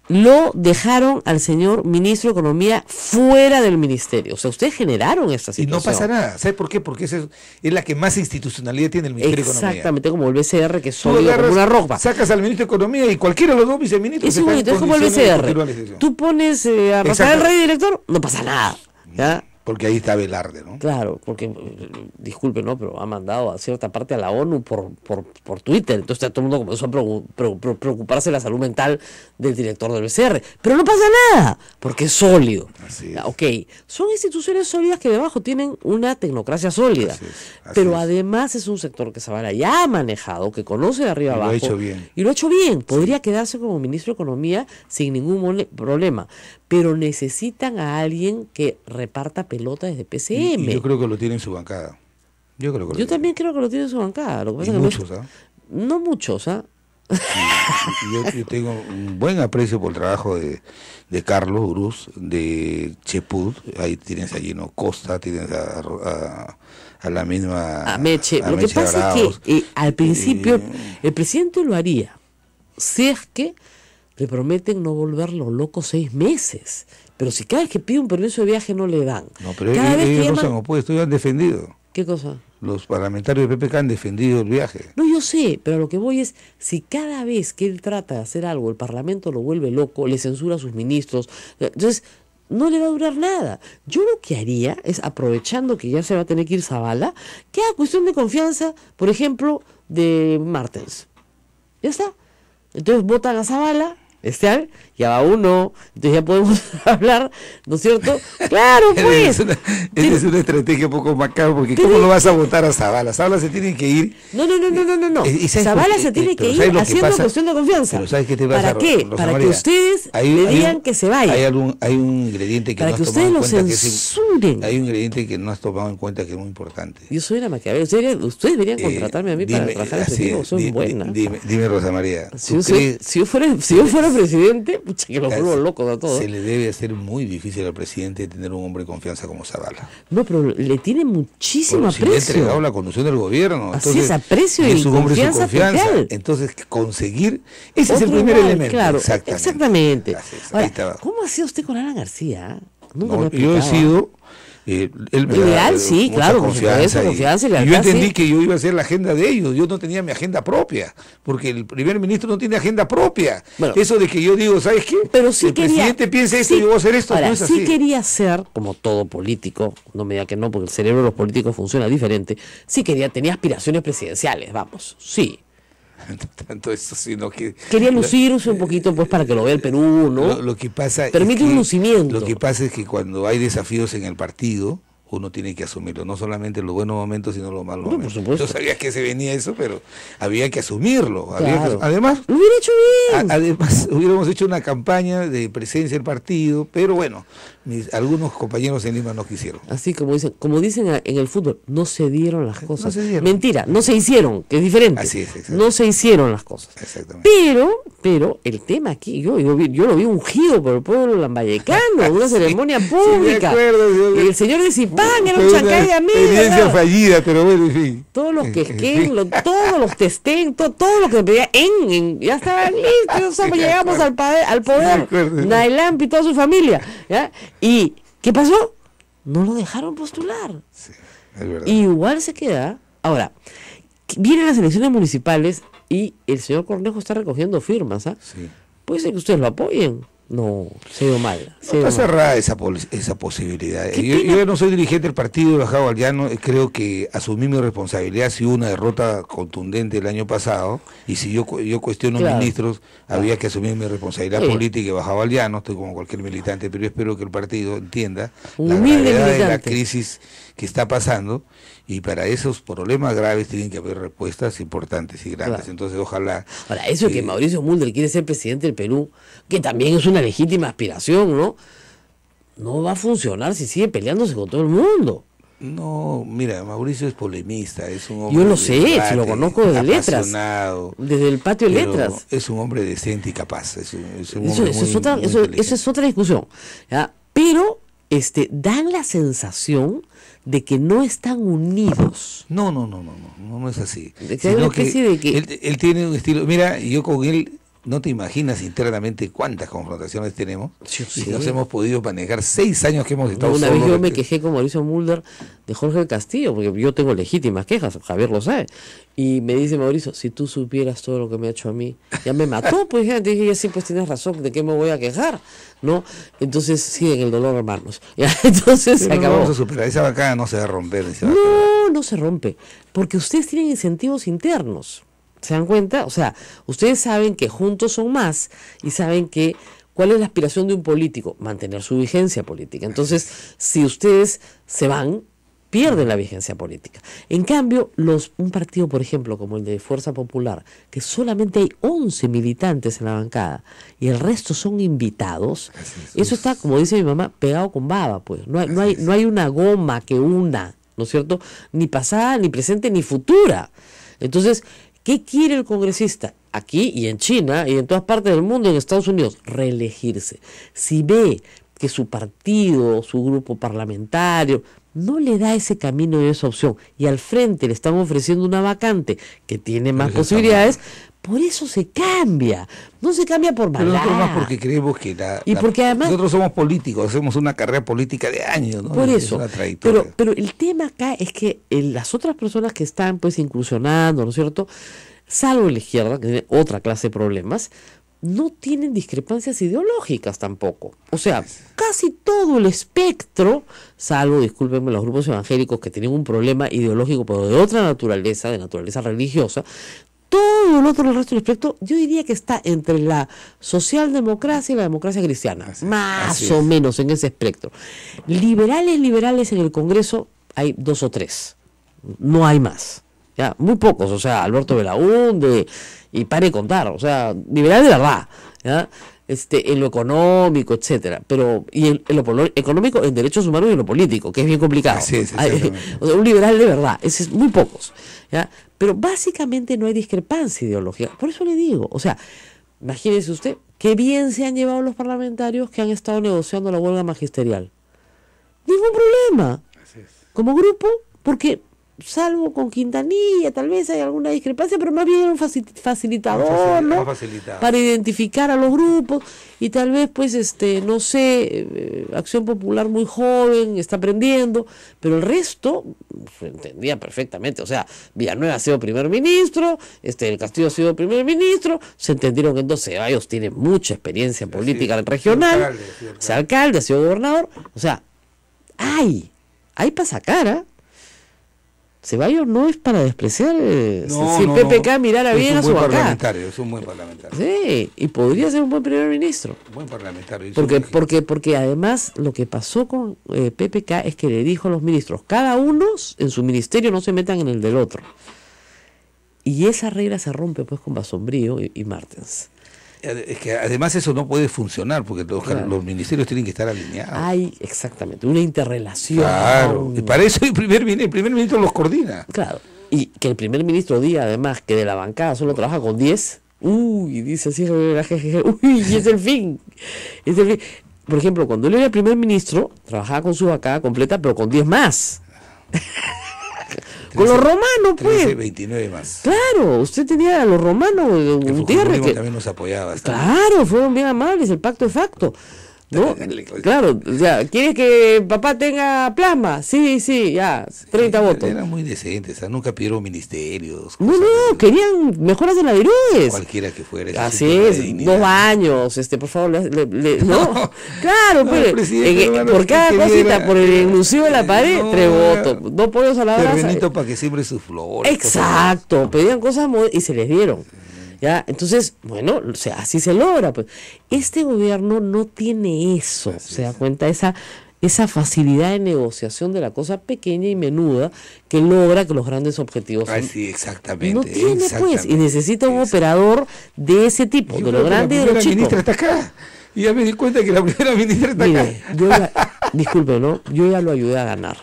lo dejaron al señor ministro de Economía fuera del ministerio. O sea, ustedes generaron esta situación. Y no pasa nada. ¿Sabes por qué? Porque es la que más institucionalidad tiene el Ministerio de Economía. Exactamente, como el BCR, que es sólido como una roca. Sacas al ministro de Economía y cualquiera de los dos viceministros. Es bonito, es como el BCR. Tú pones a Rafael Rey director, no pasa nada. ¿Ya? Porque ahí está Velarde, ¿no? Claro, porque, disculpe, ¿no? Pero ha mandado a cierta parte a la ONU por Twitter. Entonces todo el mundo comenzó a preocuparse de la salud mental del director del BCR. Pero no pasa nada, porque es sólido. Así es. Ok, son instituciones sólidas que debajo tienen una tecnocracia sólida. Así pero es. Además es un sector que Zavala ya ha manejado, que conoce de arriba abajo. Lo ha hecho bien. Y lo ha hecho bien. Podría quedarse como ministro de Economía sin ningún problema. Pero necesitan a alguien que reparta pelota desde PCM. Y yo creo que lo tiene en su bancada. Yo también creo que lo tiene en su bancada. Lo que pasa y es que muchos, no muchos, ¿ah? Yo tengo un buen aprecio por el trabajo de Carlos Uruz, de Chepud. Ahí tienes a Gino Costa, tienes a la misma... A Meche. Lo que pasa es que al principio el presidente lo haría si es que le prometen no volverlo loco 6 meses. Pero si cada vez que pide un permiso de viaje no le dan. No, pero ellos no se han opuesto, ellos han defendido. ¿Qué cosa? Los parlamentarios de PPK han defendido el viaje. No, yo sé, pero lo que voy es, si cada vez que él trata de hacer algo, el Parlamento lo vuelve loco, le censura a sus ministros, entonces no le va a durar nada. Yo lo que haría es, aprovechando que ya se va a tener que ir Zavala, que haga cuestión de confianza, por ejemplo, de Martens. Ya está. Entonces votan a Zavala, ya va uno, entonces ya podemos hablar, ¿no es cierto? Claro, pues. Esa es una estrategia un poco macabra, porque ¿cómo lo vas a votar a Zavala? Zavala se tiene que ir. No. Zavala se tiene que ir haciendo cuestión de confianza. Pero ¿sabes qué te pasa? ¿Para qué? Para que ustedes le digan que se vaya. Hay un ingrediente que para no que has tomado ustedes en lo cuenta. Censuren. Hay un ingrediente que no has tomado en cuenta que es muy importante. Yo soy una maquiavela. Ustedes deberían contratarme a mí para trabajar en ese tipo. Soy buena. Dime, Rosa María. Si yo fuera al presidente, pucha, que los vuelvo locos a todos. Se le debe hacer muy difícil al presidente tener un hombre de confianza como Zavala. No, pero le tiene muchísimo Si le ha aprecio. entregado la conducción del gobierno. Así es, aprecio es y un hombre de su confianza total. Entonces, conseguir, ese es el Otro primer igual, elemento. Claro, exactamente. Gracias, ahí Ahora, estaba. ¿cómo ha sido usted con Alan García? Nunca No, me ha yo he explicado. sido él me da Leal, sí, mucha claro, por supuesto, confianza y y yo lealtad, entendí sí. que yo iba a hacer la agenda de ellos, yo no tenía mi agenda propia, porque el primer ministro no tiene agenda propia. Bueno, eso de que yo digo, ¿sabes qué? Pero sí el quería, presidente piensa esto sí, y yo voy a hacer esto, ahora, no es sí así. quería ser, como todo político, no me diga que no, porque el cerebro de los políticos funciona diferente, sí tenía aspiraciones presidenciales, vamos, sí. No tanto eso, sino que Quería lucirse un poquito, pues, para que lo vea el Perú, ¿no? lo que pasa Permite es que, un lucimiento. Lo que pasa es que cuando hay desafíos en el partido, uno tiene que asumirlo, no solamente los buenos momentos, sino los malos No, por momentos. supuesto. Yo sabía que se venía eso, pero había que asumirlo. Claro. Además, Lo hubiera hecho bien. además, hubiéramos hecho una campaña de presencia del partido, pero bueno, algunos compañeros en Lima no quisieron. Así como dicen en el fútbol, no se dieron las cosas. se dieron. Mentira, no se hicieron, que es diferente. Así es, exacto. No se hicieron las cosas. Exactamente. Pero el tema aquí, yo lo vi ungido por el pueblo lambayecano, en una ceremonia pública. acuerdo, el señor de Zipán era Fue un una chancay de amigos. experiencia fallida, pero bueno, en fin. Todos los quequen, todos los testén, todo lo que se pedía ya estaban listos, Sí, llegamos al me poder, acuerdo. Nailampi y toda su familia, ¿ya? ¿Y qué pasó? No lo dejaron postular. Sí, es verdad. Igual se queda. Ahora, vienen las elecciones municipales y el señor Cornejo está recogiendo firmas, ¿ah? Sí. Puede ser que ustedes lo apoyen. No, se dio mal. No está cerrada esa posibilidad. Yo no soy dirigente del partido, he bajado al llano, creo que asumí mi responsabilidad si hubo una derrota contundente el año pasado, y si yo cuestiono Claro. ministros, había que asumir mi responsabilidad Sí. política y he bajado al llano, estoy como cualquier militante, pero yo espero que el partido entienda Un la humilde gravedad de la militante. crisis que está pasando, y para esos problemas graves tienen que haber respuestas importantes y grandes. Claro. Entonces ojalá... Ahora, eso de que Mauricio Mulder quiere ser presidente del Perú, que también es una legítima aspiración, ¿no? No va a funcionar si sigue peleándose con todo el mundo. No, mira, Mauricio es polemista, es un hombre... Yo lo de sé, debate, si lo conozco desde letras. apasionado, Desde el patio de pero letras. es un hombre decente y capaz, es un Eso hombre es otra, muy eso inteligente. es otra discusión. ¿Ya? Pero dan la sensación de que no están unidos. No es así. De que hay una especie de que... Él tiene un estilo, mira, yo con él, no te imaginas internamente cuántas confrontaciones tenemos, Yo y sé. nos hemos podido manejar 6 años que hemos estado Una vez solos. yo me quejé con Mauricio Mulder de Jorge del Castillo, porque yo tengo legítimas quejas, Javier lo sabe. Y me dice Mauricio, si tú supieras todo lo que me ha hecho a mí, ya me mató, pues ya dije, ya sí, pues tienes razón, ¿de qué me voy a quejar? ¿No? Entonces siguen el dolor, hermanos. ¿Ya? Entonces se Pero no acabó. vamos a superar, esa bancada no se va a romper. ni se va a No se rompe, porque ustedes tienen incentivos internos. ¿Se dan cuenta? O sea, ustedes saben que juntos son más y saben que cuál es la aspiración de un político, mantener su vigencia política. Entonces, si ustedes se van, pierden la vigencia política. En cambio, un partido, por ejemplo, como el de Fuerza Popular, que solamente hay 11 militantes en la bancada y el resto son invitados, eso está, como dice mi mamá, pegado con baba, pues. No hay una goma que una, ¿no es cierto? Ni pasada, ni presente, ni futura. Entonces, ¿qué quiere el congresista? Aquí y en China y en todas partes del mundo, en Estados Unidos, reelegirse. Si ve que su partido, su grupo parlamentario, no le da ese camino y esa opción, y al frente le están ofreciendo una vacante que tiene más posibilidades, por eso se cambia. No se cambia por Pero maldad. nosotros más porque creemos que porque además nosotros somos políticos, hacemos una carrera política de años, ¿no? Por Es eso, una trayectoria. pero el tema acá es que las otras personas que están pues incursionando, ¿no es cierto?, salvo la izquierda, que tiene otra clase de problemas, no tienen discrepancias ideológicas tampoco. O sea, casi todo el espectro, salvo, discúlpenme, los grupos evangélicos que tienen un problema ideológico, pero de otra naturaleza, de naturaleza religiosa, todo el resto del espectro, yo diría que está entre la socialdemocracia y la democracia cristiana, más o menos en ese espectro. Liberales en el Congreso hay 2 o 3, no hay más, ya, muy pocos, o sea, Alberto Belaúnde, y pare de contar, o sea, liberal de verdad, ¿ya? En lo económico, etcétera, pero y en lo económico, en derechos humanos y en lo político, que es bien complicado. Así es, O sea, un liberal de verdad, ese es muy pocos, ¿ya? Pero básicamente no hay discrepancia ideológica. Por eso le digo, o sea, imagínese usted qué bien se han llevado los parlamentarios que han estado negociando la huelga magisterial. Ningún problema. Como grupo, porque salvo con Quintanilla, tal vez hay alguna discrepancia, pero más bien un facilitador, ¿no? Para identificar a los grupos y tal vez, pues, no sé, Acción Popular muy joven, está aprendiendo, pero el resto se entendía perfectamente. O sea, Villanueva ha sido primer ministro, el Castillo ha sido primer ministro, se entendieron que entonces Ceballos tiene mucha experiencia política regional, es alcalde, ha sido gobernador, o sea, hay pasacara. Ceballos no es para despreciar, si el PPK mirara bien a su acá. Es un buen parlamentario. Sí, y podría ser un buen primer ministro. Buen parlamentario. Porque además lo que pasó con PPK es que le dijo a los ministros, cada uno en su ministerio no se metan en el del otro. Y esa regla se rompe pues con Basombrío y Martens. Es que además eso no puede funcionar porque los ministerios tienen que estar alineados. Hay exactamente una interrelación. Claro, y para eso el primer ministro los coordina. Claro, y que el primer ministro diga además que de la bancada solo trabaja con 10. Dice así, y es el fin. Por ejemplo, cuando él era el primer ministro, trabajaba con su bancada completa, pero con 10 más. Con los romanos, pues. 13, 29 más. Claro, usted tenía a los romanos, Gutiérrez, que también nos apoyaba. Claro, fueron bien amables, el pacto de facto. ¿No? Claro, ya, ¿quieres que papá tenga plasma? Sí, ya, 30 votos. Eran muy decentes, nunca pidieron ministerios. No, querían mejoras en la Virudes. Cualquiera que fuera. Así es, 2 años, por favor, no. Claro, pues, por cada cosita, por el enclusivo de la pared, 3 votos, 2 pollos a la brasa. Terrenito para que siembre sus flores. Exacto, pedían cosas y se les dieron. ¿Ya? Entonces, bueno, o sea, así se logra. Pues. Este gobierno no tiene eso, se da cuenta, esa facilidad de negociación de la cosa pequeña y menuda que logra que los grandes objetivos... sí, exactamente. No tiene, pues, y necesita un operador de ese tipo, de lo grande y de lo chico. La ministra está acá, y ya me di cuenta que la primera ministra está acá. Disculpe, ¿no? Yo ya lo ayudé a ganar.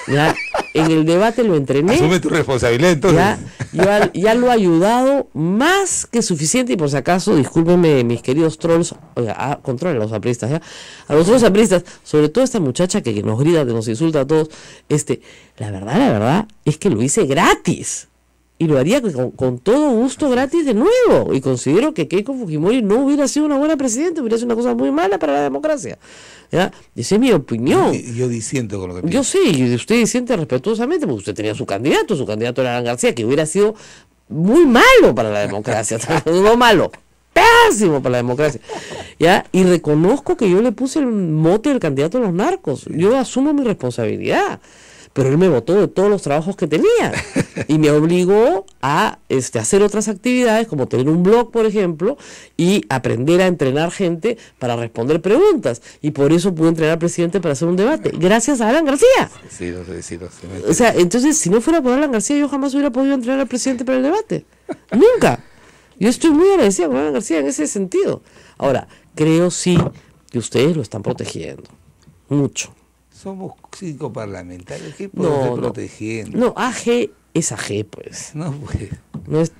¿Ya? En el debate lo entrené. Asume tu responsabilidad entonces. Ya lo he ayudado más que suficiente, y por si acaso, discúlpenme mis queridos trolls, controlen a los apristas, ¿ya? A los trolls apristas, sobre todo esta muchacha que nos grita, que nos insulta a todos, la verdad es que lo hice gratis. Y lo haría con todo gusto gratis de nuevo. Y considero que Keiko Fujimori no hubiera sido una buena presidenta, hubiera sido una cosa muy mala para la democracia. ¿Ya? Esa es mi opinión. Yo disiento con lo que pienso. Yo sí, y usted disiente respetuosamente, porque usted tenía su candidato era Alan García, que hubiera sido muy malo para la democracia. No malo, pésimo para la democracia. ¿Ya? Y reconozco que yo le puse el mote del candidato a los narcos. Yo asumo mi responsabilidad. Pero él me votó de todos los trabajos que tenía y me obligó a hacer otras actividades, como tener un blog, por ejemplo, y aprender a entrenar gente para responder preguntas. Y por eso pude entrenar al presidente para hacer un debate, gracias a Alan García. Sí, o sea, entonces, si no fuera por Alan García, yo jamás hubiera podido entrenar al presidente para el debate. Nunca. Yo estoy muy agradecida con Alan García en ese sentido. Ahora, creo sí que ustedes lo están protegiendo. Mucho. Somos 5 parlamentarios, ¿qué podemos protegiendo? No, AG es AG, pues. No, pues.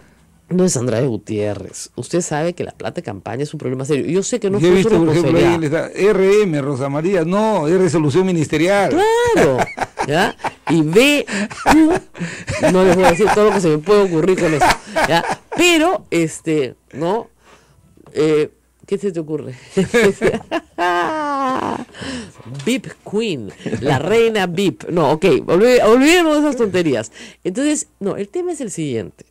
No es Andrade Gutiérrez. Usted sabe que la plata de campaña es un problema serio. Yo sé que no fue su responsabilidad. Por ejemplo, ahí está RM, Rosa María, no, es resolución ministerial. Claro, ¿ya? Y ve, no les voy a decir todo lo que se me puede ocurrir con eso, ¿ya? Pero, ¿no? ¿Qué se te ocurre? VIP Queen, la reina VIP. No, ok, olvidemos de esas tonterías. Entonces, no, el tema es el siguiente.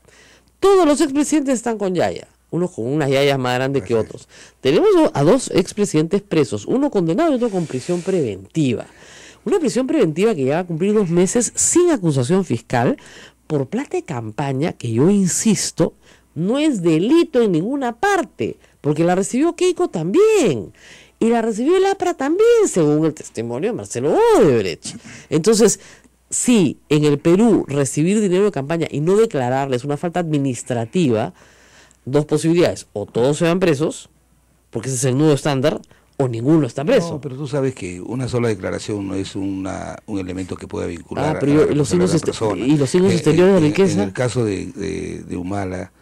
Todos los expresidentes están con yaya, unos con unas yayas más grandes que otros. Tenemos a 2 expresidentes presos, uno condenado y otro con prisión preventiva. Una prisión preventiva que ya va a cumplir 2 meses sin acusación fiscal por plata de campaña, que yo insisto, no es delito en ninguna parte, porque la recibió Keiko también. Y la recibió el APRA también, según el testimonio de Marcelo Odebrecht. Entonces, sí, en el Perú recibir dinero de campaña y no declararle es una falta administrativa, 2 posibilidades: o todos se van presos, porque ese es el nuevo estándar, o ninguno está preso. No, pero tú sabes que una sola declaración no es un elemento que pueda vincular pero a la persona. Y los signos exteriores de riqueza. En el caso de Humala,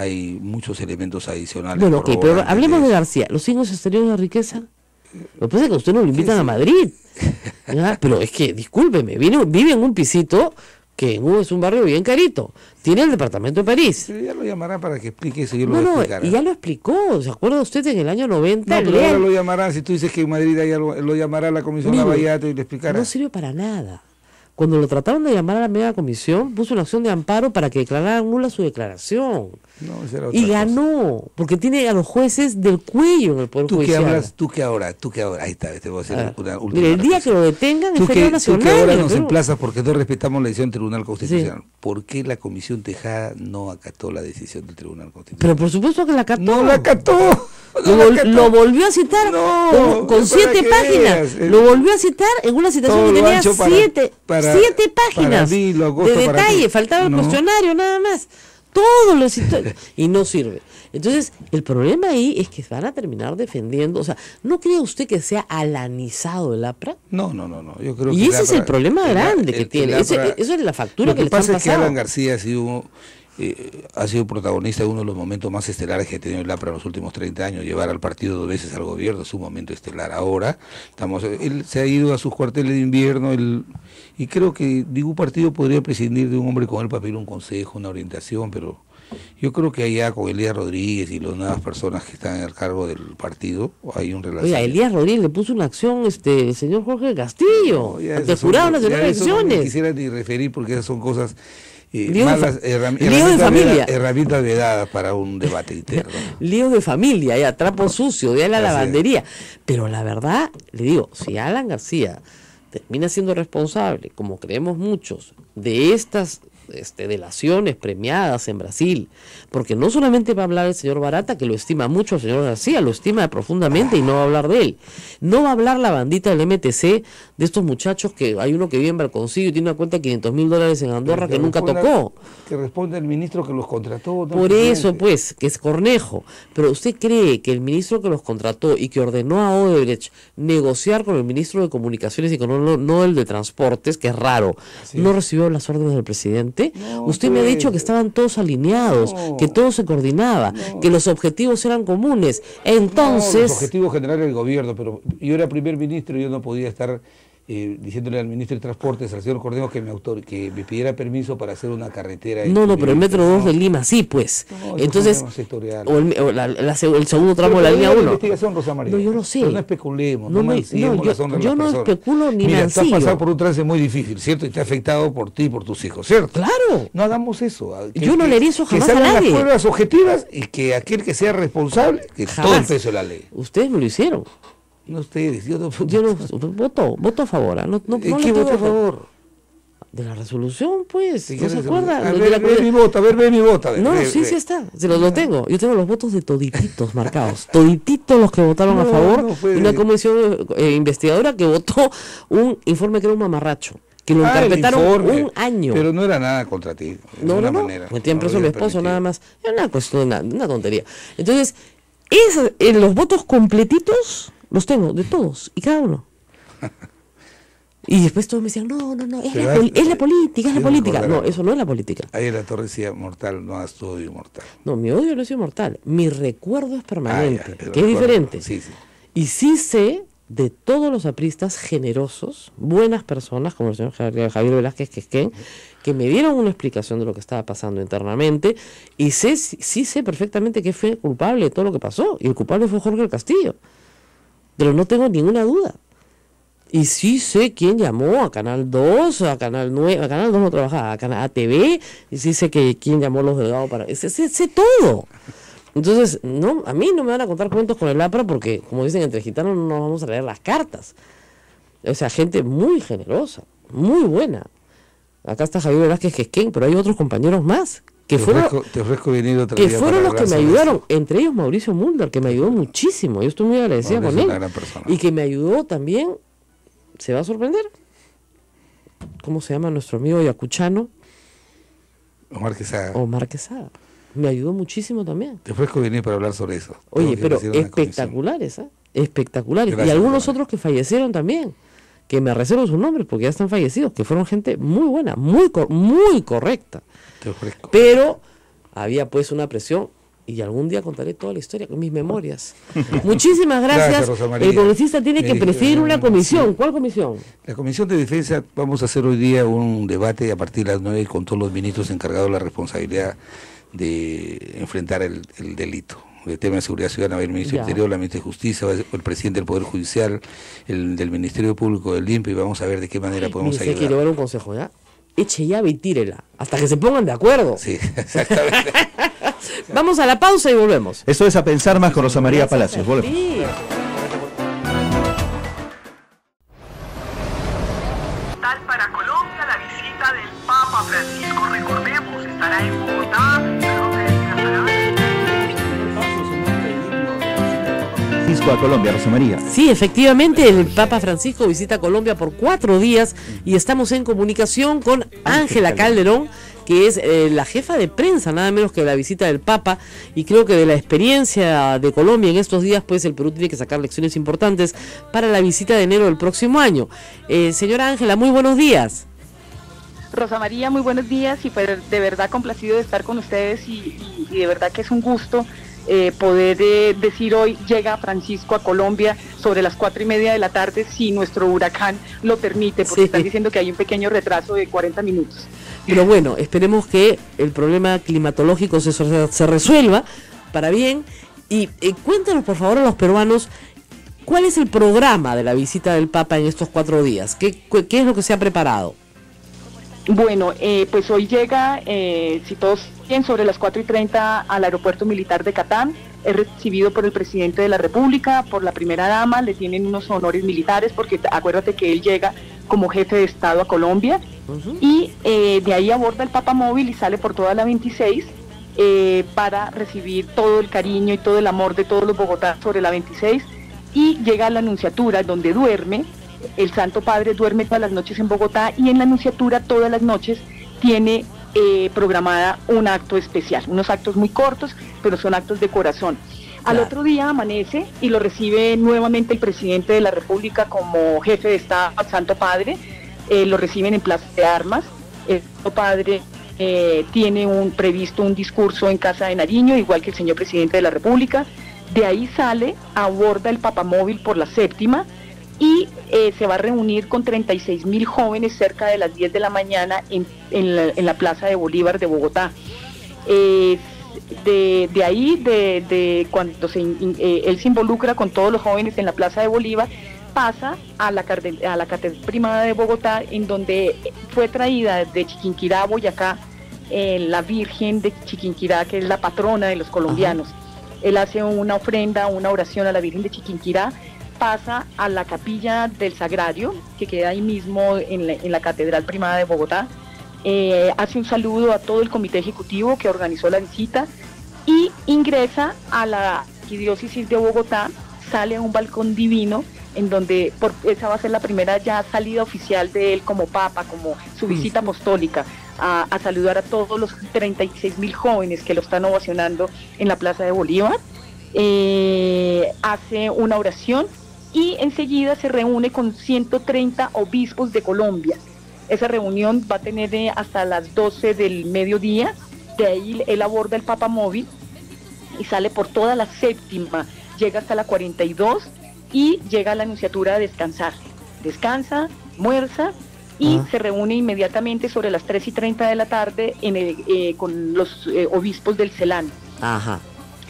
hay muchos elementos adicionales. Bueno, ok, pero hablemos de García. ¿Los signos exteriores de riqueza? Lo que pasa es que a usted no lo invitan a Madrid. ¿Ya? Pero es que, discúlpeme, vive en un pisito que es un barrio bien carito. Tiene el departamento de París. Pero ya lo llamarán para que explique eso, yo lo No, voy a no, explicar. y ya lo explicó. ¿Se acuerda usted en el año 90? No, pero ahora lo llamarán, si tú dices que en Madrid hay algo, lo llamará la comisión Lavallato y le explicará. No sirve para nada. Cuando lo trataron de llamar a la media comisión, puso una acción de amparo para que declarara nula su declaración. No, esa era otra Y ganó, porque tiene a los jueces del cuello en el Poder Judicial. Tú que ahora, ahí está, te voy a hacer una última. Mire, el día que lo detengan es feriado nacional. Tú que ahora en el nos Perú. emplazas porque no respetamos la decisión del Tribunal Constitucional. Sí. ¿Por qué la Comisión Tejada no acató la decisión del Tribunal Constitucional? Pero por supuesto que la acató. ¡No la acató! Lo volvió a citar con 7 páginas. Lo volvió a citar en una citación que tenía 7 páginas de detalle. Faltaba el cuestionario nada más. Todo lo citó y no sirve. Entonces, el problema ahí es que van a terminar defendiendo. O sea, ¿no cree usted que sea alanizado el APRA? No. Yo creo y ese es el problema grande que tiene. Eso es la factura que le están pasando. Lo que pasa es que Alan García ha sido protagonista de uno de los momentos más estelares que ha tenido el APRA en los últimos 30 años. Llevar al partido 2 veces al gobierno es un momento estelar. Ahora él se ha ido a sus cuarteles de invierno y creo que ningún partido podría prescindir de un hombre con él para pedir un consejo, una orientación, pero yo creo que allá con Elías Rodríguez y las nuevas personas que están al cargo del partido hay un relación. Oiga, Elías Rodríguez le puso una acción el señor Jorge Castillo ante el Jurado Nacional de Elecciones. No quisiera ni referir porque esas son cosas malas herramientas vedadas para un debate interno. Lío de familia, ya trapo sucio, ya la lavandería. Pero la verdad, le digo, si Alan García termina siendo responsable, como creemos muchos, de estas delaciones premiadas en Brasil, porque no solamente va a hablar el señor Barata, que lo estima mucho al señor García, lo estima profundamente y no va a hablar de él, no va a hablar la bandita del MTC, de estos muchachos que hay uno que vive en Balconcillo y tiene una cuenta de $500,000 en Andorra que nunca tocó. Que responde el ministro que los contrató. Por eso, pues, que es Cornejo. Pero ¿usted cree que el ministro que los contrató y que ordenó a Odebrecht negociar con el ministro de Comunicaciones y con no el de Transportes, que es raro, no recibió las órdenes del presidente? No, usted me ha dicho que estaban todos alineados, que todo se coordinaba, que los objetivos eran comunes. Entonces... los objetivos generales del gobierno, pero yo era primer ministro y yo no podía estar diciéndole al ministro de Transportes, al señor Cornejo, que me pidiera permiso para hacer una carretera. No, pero el metro 2 de Lima sí, pues. Entonces, el segundo tramo de la línea 1. No, yo lo sé. Pero no especulemos, no mancillemos las honras de las personas. Yo no especulo ni mancillo. Mira, tú has pasado por un trance muy difícil, ¿cierto? Y te ha afectado por ti y por tus hijos, ¿cierto? Claro. No hagamos eso. Yo no le haría eso jamás a nadie. Que salgan las pruebas objetivas y que aquel que sea responsable, que todo el peso de la ley. Ustedes me lo hicieron. No ustedes, yo no voto a favor. ¿Qué voto a favor? De la resolución, pues. ¿No se acuerdan? A ver, ve mi voto. Sí está. Lo tengo. Yo tengo los votos de todititos marcados. Todititos los que votaron a favor. Una comisión investigadora que votó un informe que era un mamarracho. Que lo interpretaron un año. Pero no era nada contra ti. No. Metían preso a mi esposo, nada más. Era una cuestión, una tontería. Entonces, los votos completitos los tengo, de todos y cada uno. Y después todos me decían, no, es la política. No, eso no es la política. Ahí en la torre decía, mortal, no hagas tu odio mortal. No, mi odio no es mortal. Mi recuerdo es permanente, que es diferente. Sí. Y sí sé de todos los apristas generosos, buenas personas, como el señor Javier Velázquez Quesquén, que me dieron una explicación de lo que estaba pasando internamente, y sí sé perfectamente que fue culpable de todo lo que pasó, y el culpable fue Jorge del Castillo. Pero no tengo ninguna duda. Y sí sé quién llamó a Canal 2, a Canal 9, a Canal 2 no trabajaba, a Canal ATV, y sí sé quién llamó a los delegados para... Sé todo. Entonces, no, a mí no me van a contar cuentos con el APRA porque, como dicen, entre gitanos no nos vamos a leer las cartas. O sea, gente muy generosa, muy buena. Acá está Javier Velázquez Quesquén, pero hay otros compañeros más. Que fueron los que me ayudaron, entre ellos Mauricio Mulder, que me ayudó muchísimo. Yo estoy muy agradecida con él. Y que me ayudó también, se va a sorprender, ¿cómo se llama nuestro amigo yacuchano? Omar Quesada. Me ayudó muchísimo también. Te ofrezco venir para hablar sobre eso. Oye, pero espectaculares, espectaculares. Gracias, y algunos otros que fallecieron también, que me reservo sus nombres porque ya están fallecidos, que fueron gente muy buena, muy correcta. Te ofrezco. Pero había pues una presión. Y algún día contaré toda la historia con mis memorias. Muchísimas gracias. Rosa María. El congresista tiene que presidir una comisión. ¿Cuál comisión? La Comisión de Defensa, vamos a hacer hoy día un debate a partir de las 9 con todos los ministros encargados de la responsabilidad de enfrentar el delito. El tema de seguridad ciudadana va a ir el ministro del Interior, la ministra de Justicia, va el presidente del Poder Judicial, el del Ministerio Público, del INPE, y vamos a ver de qué manera podemos ayudar. Quiero dar un consejo, ¿ya? Eche llave y tírela, hasta que se pongan de acuerdo. Sí, exactamente. Vamos a la pausa y volvemos. Esto es A Pensar Más con Rosa María Palacios. Volvemos. Sí. Para Colombia, la visita del Papa Francisco, recordemos, estará en Bogotá, luego Francisco a Colombia, Rosa María. Sí, efectivamente, el Papa Francisco visita Colombia por 4 días y estamos en comunicación con Ángela Calderón, que es la jefa de prensa, nada menos que de la visita del Papa, y creo que de la experiencia de Colombia en estos días, pues el Perú tiene que sacar lecciones importantes para la visita de enero del próximo año. Señora Ángela, muy buenos días. Rosa María, muy buenos días, y pues de verdad complacido de estar con ustedes y de verdad que es un gusto poder decir hoy llega Francisco a Colombia sobre las 4:30 de la tarde, si nuestro huracán lo permite, porque están diciendo que hay un pequeño retraso de 40 minutos. Pero bueno, esperemos que el problema climatológico se resuelva para bien. Y cuéntanos por favor a los peruanos, ¿cuál es el programa de la visita del Papa en estos 4 días? ¿Qué es lo que se ha preparado? Bueno, pues hoy llega, si todos bien, sobre las 4:30 al aeropuerto militar de Catán. Es recibido por el presidente de la República, por la primera dama, le tienen unos honores militares, porque acuérdate que él llega como jefe de Estado a Colombia, y de ahí aborda el Papa Móvil y sale por toda la 26 para recibir todo el cariño y todo el amor de todos los bogotanos sobre la 26, y llega a la Nunciatura, donde duerme. El Santo Padre duerme todas las noches en Bogotá, y en la Nunciatura todas las noches tiene programada un acto especial, unos actos muy cortos, pero son actos de corazón. Al otro día amanece y lo recibe nuevamente el presidente de la República como jefe de Estado, el Santo Padre. Lo reciben en Plaza de Armas. El Santo Padre tiene previsto un discurso en Casa de Nariño, igual que el señor presidente de la República. De ahí sale, aborda el Papamóvil por la 7ª, y se va a reunir con 36.000 jóvenes cerca de las 10 de la mañana en la Plaza de Bolívar de Bogotá. De ahí, cuando él se involucra con todos los jóvenes en la Plaza de Bolívar, pasa a la Catedral Primada de Bogotá, en donde fue traída de Chiquinquirá a Boyacá la Virgen de Chiquinquirá, que es la patrona de los colombianos. Él hace una ofrenda, una oración a la Virgen de Chiquinquirá, pasa a la capilla del Sagrario, que queda ahí mismo en la Catedral Primada de Bogotá, hace un saludo a todo el comité ejecutivo que organizó la visita, y ingresa a la arquidiócesis de Bogotá, sale a un balcón divino, en donde esa va a ser la primera ya salida oficial de él como Papa, como su visita apostólica, a saludar a todos los 36.000 jóvenes que lo están ovacionando en la Plaza de Bolívar. Hace una oración y enseguida se reúne con 130 obispos de Colombia. Esa reunión va a tener hasta las 12 del mediodía. De ahí él aborda el Papamóvil y sale por toda la 7ª, llega hasta la 42 y llega a la Nunciatura a descansar. Descansa, almuerza y se reúne inmediatamente sobre las 3:30 de la tarde con los obispos del CELAN.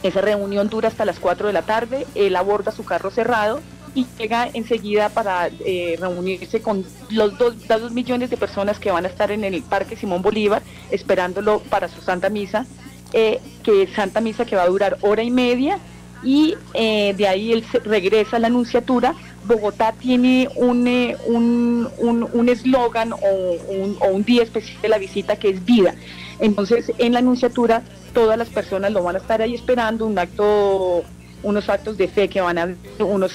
Esa reunión dura hasta las 4 de la tarde, él aborda su carro cerrado y llega enseguida para reunirse con los 2 millones de personas que van a estar en el Parque Simón Bolívar esperándolo para su Santa Misa, Santa Misa que va a durar 1:30, y de ahí él regresa a la Nunciatura. Bogotá tiene un eslogan o un día especial de la visita, que es vida. Entonces en la Nunciatura todas las personas lo van a estar ahí esperando, unos actos de fe que van a haber, unos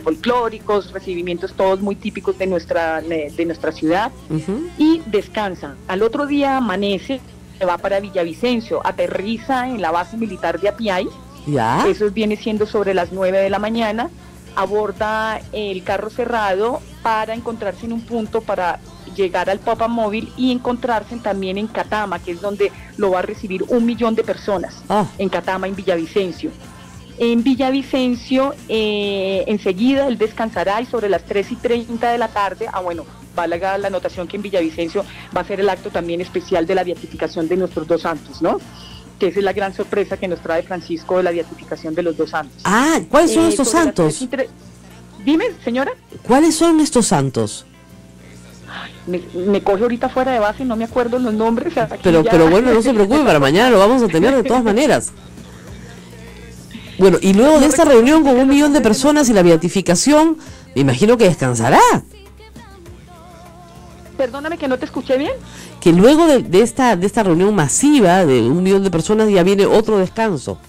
folclóricos, recibimientos todos muy típicos de nuestra ciudad, y descansa. Al otro día amanece, se va para Villavicencio, aterriza en la base militar de Apiay. Eso viene siendo sobre las 9 de la mañana, aborda el carro cerrado para encontrarse en un punto para llegar al Papa Móvil y encontrarse también en Catama, que es donde lo va a recibir 1 millón de personas, en Catama, en Villavicencio. En Villavicencio, enseguida él descansará y sobre las 3:30 de la tarde, valga la anotación que en Villavicencio va a ser el acto también especial de la beatificación de nuestros 2 santos, ¿no? Que esa es la gran sorpresa que nos trae Francisco de la beatificación de los 2 santos. ¿Cuáles son estos santos? Dime, señora. ¿Cuáles son estos santos? Me coge ahorita fuera de base, no me acuerdo los nombres. Pero bueno, no se preocupe, para mañana lo vamos a tener de todas maneras. Bueno, y luego de esta reunión con 1 millón de personas y la beatificación, me imagino que descansará. Perdóname que no te escuché bien. Que luego de esta reunión masiva de 1 millón de personas ya viene otro descanso.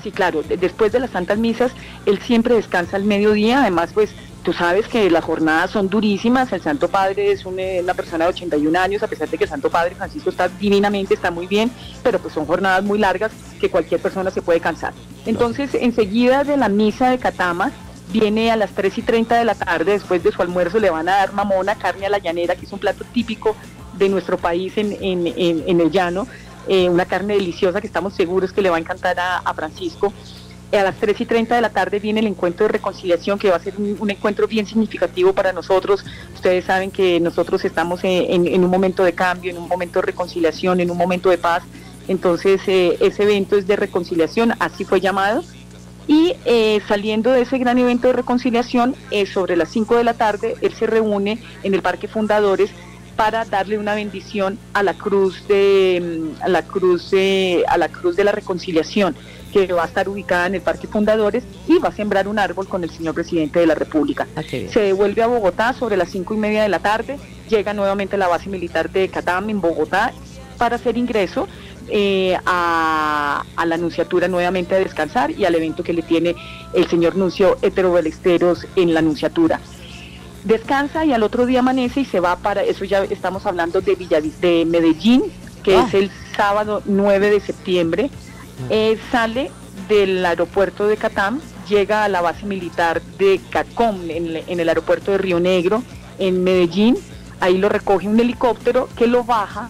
Sí, claro, después de las santas misas, él siempre descansa al mediodía, además pues tú sabes que las jornadas son durísimas, el Santo Padre es una persona de 81 años, a pesar de que el Santo Padre Francisco está divinamente, está muy bien, pero pues son jornadas muy largas que cualquier persona se puede cansar. Entonces, enseguida de la misa de Catama, viene a las 3:30 de la tarde, después de su almuerzo le van a dar mamona, carne a la llanera, que es un plato típico de nuestro país en el llano, una carne deliciosa que estamos seguros que le va a encantar a Francisco. A las 3:30 de la tarde viene el encuentro de reconciliación, que va a ser un encuentro bien significativo para nosotros. Ustedes saben que nosotros estamos en un momento de cambio, en un momento de reconciliación, en un momento de paz. Entonces ese evento es de reconciliación, así fue llamado. Y saliendo de ese gran evento de reconciliación, sobre las 5 de la tarde, él se reúne en el Parque Fundadores para darle una bendición a la cruz de la reconciliación, que va a estar ubicada en el Parque Fundadores, y va a sembrar un árbol con el señor presidente de la República. Se devuelve a Bogotá sobre las 5:30 de la tarde, llega nuevamente a la base militar de Catam en Bogotá para hacer ingreso a la nunciatura nuevamente a descansar y al evento que le tiene el señor nuncio Hétero Ballesteros en la nunciatura. Descansa y al otro día amanece y se va para, eso ya estamos hablando de Medellín, que es el sábado 9 de septiembre. Sale del aeropuerto de Catam, llega a la base militar de Cacom, en el aeropuerto de Río Negro, en Medellín. Ahí lo recoge un helicóptero que lo baja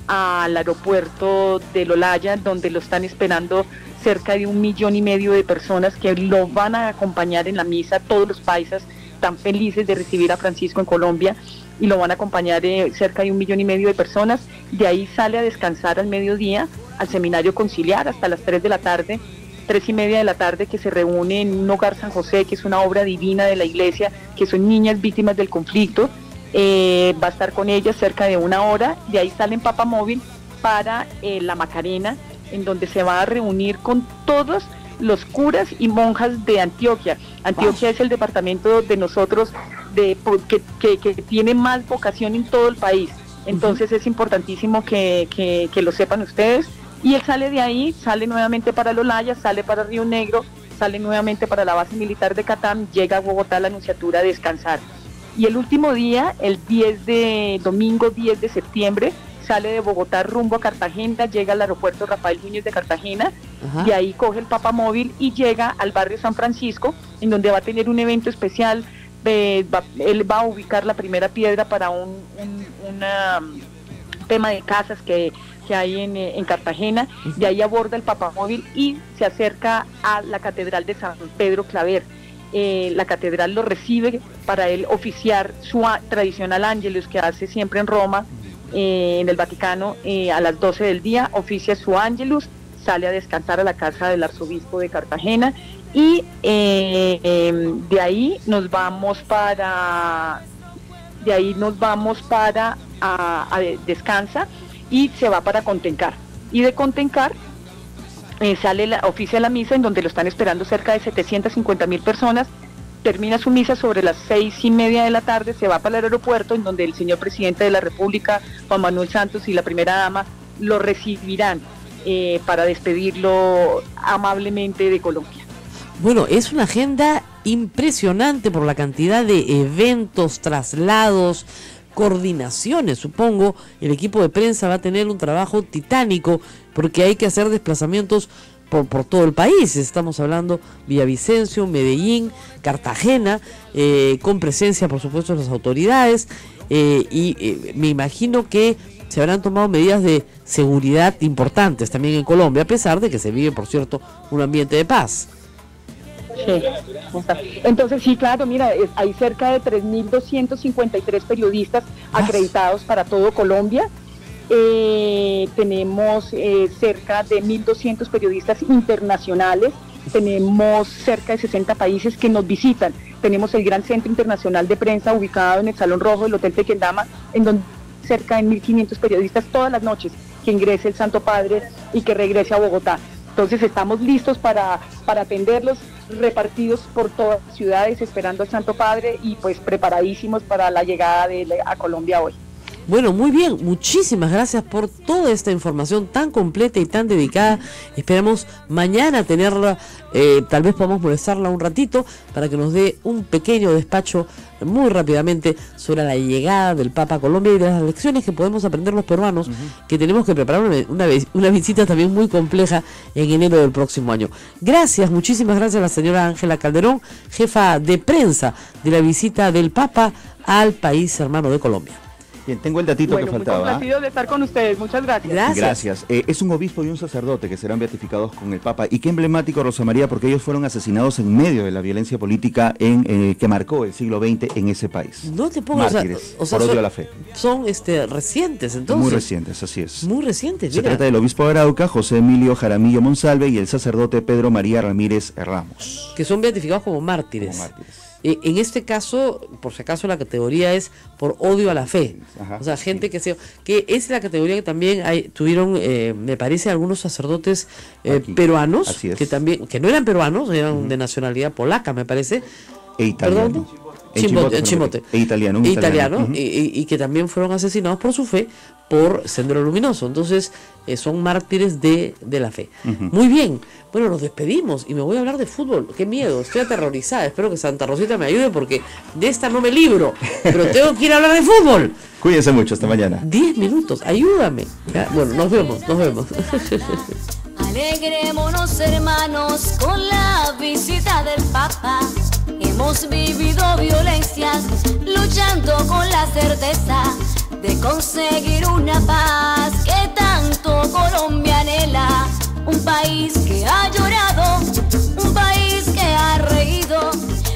al aeropuerto de Olaya, donde lo están esperando cerca de 1,5 millones de personas que lo van a acompañar en la misa. Todos los paisas están felices de recibir a Francisco en Colombia y lo van a acompañar cerca de 1,5 millones de personas. De ahí sale a descansar al mediodía al seminario conciliar hasta las 3 de la tarde, 3:30 de la tarde, que se reúne en un hogar San José, que es una obra divina de la iglesia, que son niñas víctimas del conflicto. Va a estar con ellas cerca de 1 hora. De ahí sale en Papa Móvil para la Macarena, en donde se va a reunir con todos los curas y monjas de Antioquia. Antioquia es el departamento de nosotros que tiene más vocación en todo el país. Entonces es importantísimo que lo sepan ustedes. Y él sale de ahí, sale nuevamente para Olaya, sale para Río Negro, sale nuevamente para la base militar de Catam, llega a Bogotá a la nunciatura a descansar. Y el último día, domingo 10 de septiembre, sale de Bogotá rumbo a Cartagena, llega al aeropuerto Rafael Núñez de Cartagena, de ahí coge el Papa Móvil y llega al barrio San Francisco, en donde va a tener un evento especial. Él va a ubicar la primera piedra para un tema de casas que hay en Cartagena. De ahí aborda el Papa Móvil y se acerca a la Catedral de San Pedro Claver. La catedral lo recibe para él oficiar su tradicional Ángelus que hace siempre en Roma, en el Vaticano, a las 12 del día, oficia su Ángelus, sale a descansar a la casa del arzobispo de Cartagena y de ahí nos vamos para descansa y se va para Contencar, y de Contencar oficia la misa, en donde lo están esperando cerca de 750,000 personas. Termina su misa sobre las 6:30 de la tarde, se va para el aeropuerto, en donde el señor presidente de la República, Juan Manuel Santos, y la primera dama lo recibirán para despedirlo amablemente de Colombia. Bueno, es una agenda impresionante por la cantidad de eventos, traslados, coordinaciones. Supongo el equipo de prensa va a tener un trabajo titánico porque hay que hacer desplazamientos por todo el país. Estamos hablando Villavicencio, Medellín, Cartagena, con presencia por supuesto de las autoridades, me imagino que se habrán tomado medidas de seguridad importantes también en Colombia, a pesar de que se vive, por cierto, un ambiente de paz. Sí. Entonces, sí, claro, mira, hay cerca de 3.253 periodistas acreditados para todo Colombia. Tenemos cerca de 1.200 periodistas internacionales. Tenemos cerca de 60 países que nos visitan. Tenemos el Gran Centro Internacional de Prensa ubicado en el Salón Rojo del Hotel Tequendama, en donde cerca de 1.500 periodistas todas las noches que ingrese el Santo Padre y que regrese a Bogotá. Entonces estamos listos para atenderlos, repartidos por todas las ciudades, esperando al Santo Padre y pues preparadísimos para la llegada de él a Colombia hoy. Bueno, muy bien, muchísimas gracias por toda esta información tan completa y tan dedicada. Esperamos mañana tenerla, tal vez podamos molestarla un ratito para que nos dé un pequeño despacho muy rápidamente sobre la llegada del Papa a Colombia y de las lecciones que podemos aprender los peruanos, que tenemos que preparar una visita también muy compleja en enero del próximo año. Gracias, muchísimas gracias a la señora Ángela Calderón, jefa de prensa de la visita del Papa al país hermano de Colombia. Bien, tengo el datito que faltaba. Muy complacido de estar con ustedes, muchas gracias. Gracias. Es un obispo y un sacerdote que serán beatificados con el Papa. Y qué emblemático, Rosa María, porque ellos fueron asesinados en medio de la violencia política que marcó el siglo XX en ese país. No te pongas, mártires, por odio a la fe. Son recientes, entonces. Muy recientes, así es. Muy recientes, Se trata del obispo de Arauca, José Emilio Jaramillo Monsalve, y el sacerdote Pedro María Ramírez Ramos. Que son beatificados como mártires. Como mártires. En este caso, por si acaso, la categoría es por odio a la fe. Ajá, o sea, gente que es la categoría que también tuvieron, me parece, algunos sacerdotes peruanos, que no eran peruanos, eran de nacionalidad polaca, me parece. E italiano. Perdón. Chimbote. E italiano. Y que también fueron asesinados por su fe por Sendero Luminoso. Entonces son mártires de la fe. Muy bien, bueno, nos despedimos y me voy a hablar de fútbol. Qué miedo, estoy aterrorizada. Espero que Santa Rosita me ayude porque de esta no me libro, pero tengo que ir a hablar de fútbol. Cuídense mucho, hasta mañana. 10 minutos, ayúdame. ¿Ya? Bueno, nos vemos. Alegrémonos, hermanos, con la visita del Papa. Hemos vivido violencias, luchando con la certeza de conseguir una paz que tanto Colombia anhela. Un país que ha llorado, un país que ha reído.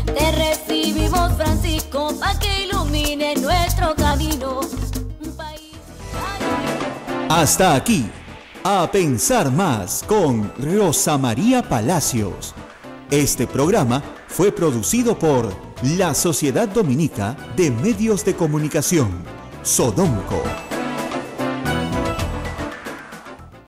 Te recibimos, Francisco, para que ilumine nuestro camino. Un país que ha... Hasta aquí, A Pensar Más con Rosa María Palacios. Este programa fue producido por la Sociedad Dominica de Medios de Comunicación, Sodomco.